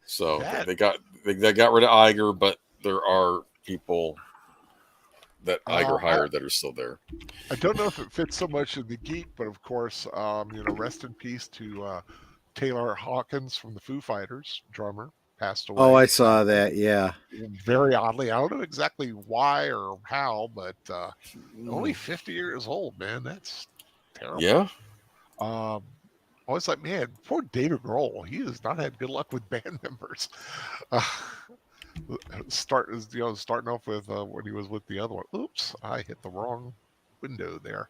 So That they got rid of Iger, but there are people that uh, Iger I hired that are still there. I don't know if it fits so much in the geek, but of course, rest in peace to Taylor Hawkins from the Foo Fighters, drummer, passed Oh, I away. saw that. Yeah. Very oddly, I don't know exactly why or how, but only Mm. 50 years old, man. That's terrible. Yeah, Um, I was like, man, poor David Grohl. He has not had good luck with band members. Uh, starting off with when he was with the other one. Oops, I hit the wrong window there.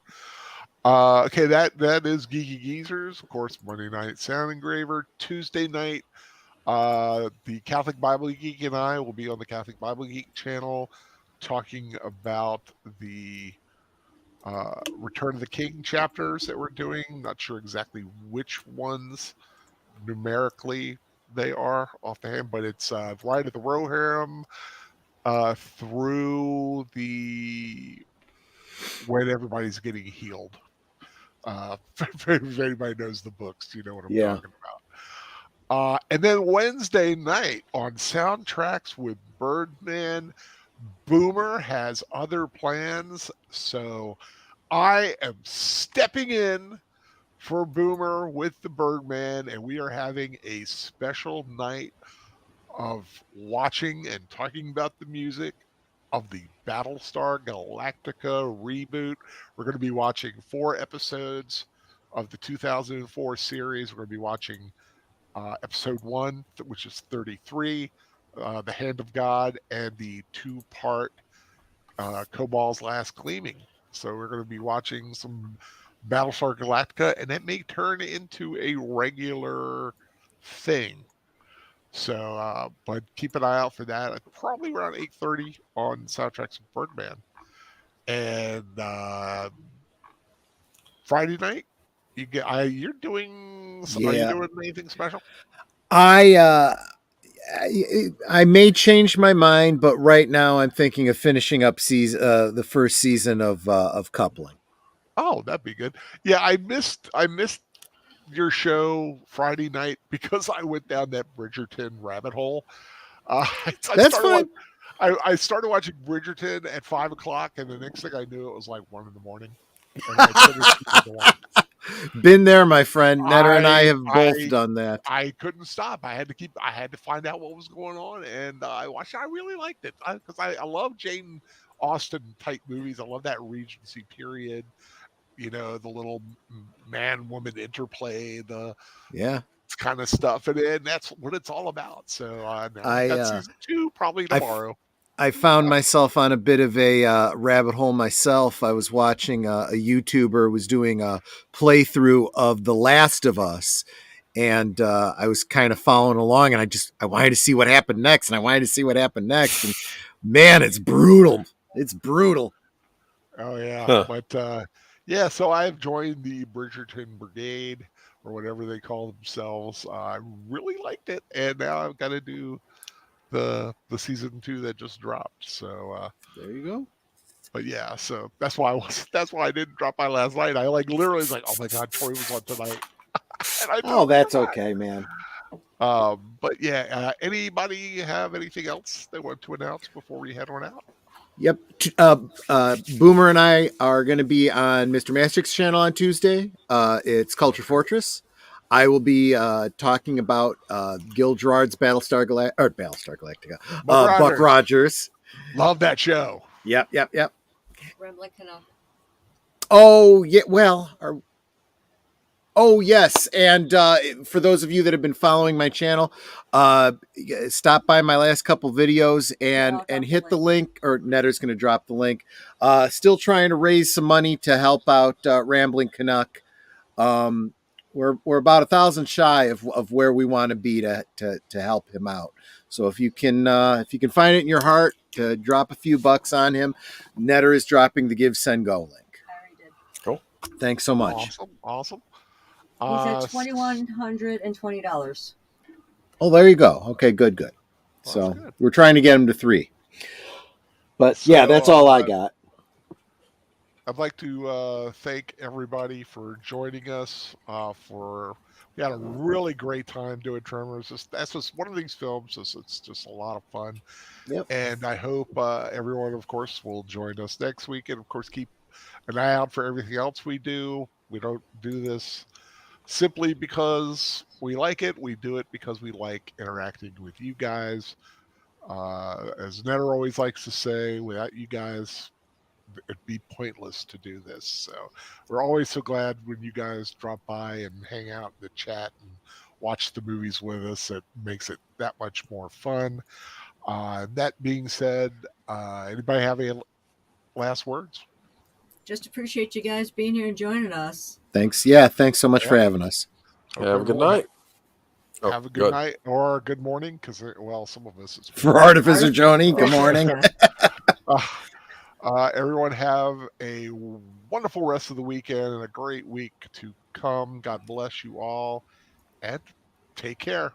Okay, that is Geeky Geezers, of course. Monday night Sound Engraver. Tuesday night, the Catholic Bible Geek and I will be on the Catholic Bible Geek channel talking about the Return of the King chapters that we're doing. Not sure exactly which ones numerically they are off the hand, but it's Ride of the Rohirrim through the when everybody's getting healed. If anybody knows the books, you know what I'm Yeah. talking about. And then Wednesday night on Soundtracks with Birdman, Boomer has other plans. So I am stepping in for Boomer with the Birdman, and we are having a special night of watching and talking about the music of the Battlestar Galactica reboot. We're going to be watching 4 episodes of the 2004 series. We're going to be watching episode 1, which is 33, The Hand of God, and the 2-part Cobal's Last Gleaming. So we're going to be watching some Battlestar Galactica, and that may turn into a regular thing. So, but keep an eye out for that. Probably around 8:30 on Soundtracks of Birdman. And Friday night, you're doing. Are you Yeah. doing anything special? I I may change my mind, but right now I'm thinking of finishing up the first season of Coupling. Oh, that'd be good. Yeah, I missed your show Friday night because I went down that Bridgerton rabbit hole. I That's started fine. watching. I started watching Bridgerton at 5 o'clock, and the next thing I knew, it was like 1 in the morning, and I finished season one. Been there, my friend. Netter and I I have both I done that. I couldn't stop. I had to find out what was going on, and I watched. I really liked it because I love Jane Austen type movies. I love that Regency period. the little man woman interplay, the Yeah. kind of stuff in it. And that's what it's all about. So now we I got season 2 probably I tomorrow. I found myself on a bit of a rabbit hole myself. I was watching a YouTuber was doing a playthrough of The Last of Us, and I was kind of following along, and I wanted to see what happened next, and I wanted to see what happened next, and man, it's brutal. It's brutal. Oh yeah, Huh. but yeah. So I've joined the Bridgerton Brigade or whatever they call themselves. I really liked it, and now I've got to do the season 2 that just dropped. So, There you go. but yeah, so that's why I didn't drop by last night. I like literally was like, oh my god, Troy was on tonight, and I Oh, totally that's forgot. okay, man. But yeah, anybody have anything else they want to announce before we head on out? Yep. Boomer and I are going to be on Mr. Mastrix's channel on Tuesday. It's Culture Fortress. I will be talking about Gil Gerard's Battlestar Galactica. Buck Rogers. Love that show. Yep. Rambling Canuck. Oh yeah. Well. Oh yes, and for those of you that have been following my channel, stop by my last couple videos and hit the link, or Netter's going to drop the link. Still trying to raise some money to help out Rambling Canuck. We're about 1,000 shy of where we want to be to help him out. So if you can find it in your heart to drop a few bucks on him, Netter is dropping the Give Send Go link. I already did. Cool. Thanks so much. Awesome. He's at $2,120. Oh, there you go. Okay, good. Well, So good. we're trying to get him to 3. But So, yeah, that's all I got. I'd like to thank everybody for joining us. We had a really great time doing Tremors. That's just one of these films. It's just a lot of fun. Yep. And I hope everyone, of course, will join us next week. And of course, keep an eye out for everything else we do. We don't do this simply because we like it. We do it because we like interacting with you guys. As Netter always likes to say, without you guys, it'd be pointless to do this. So we're always so glad when you guys drop by and hang out in the chat and watch the movies with us. It makes it that much more fun. That being said, anybody have any last words? Just appreciate you guys being here and joining us. Thanks. Yeah, thanks so much for having us. Hope Have a good everyone night. Have a good night or good morning, because some of us it's For Artificer Joni, good morning. Everyone have a wonderful rest of the weekend and a great week to come. God bless you all, and take care.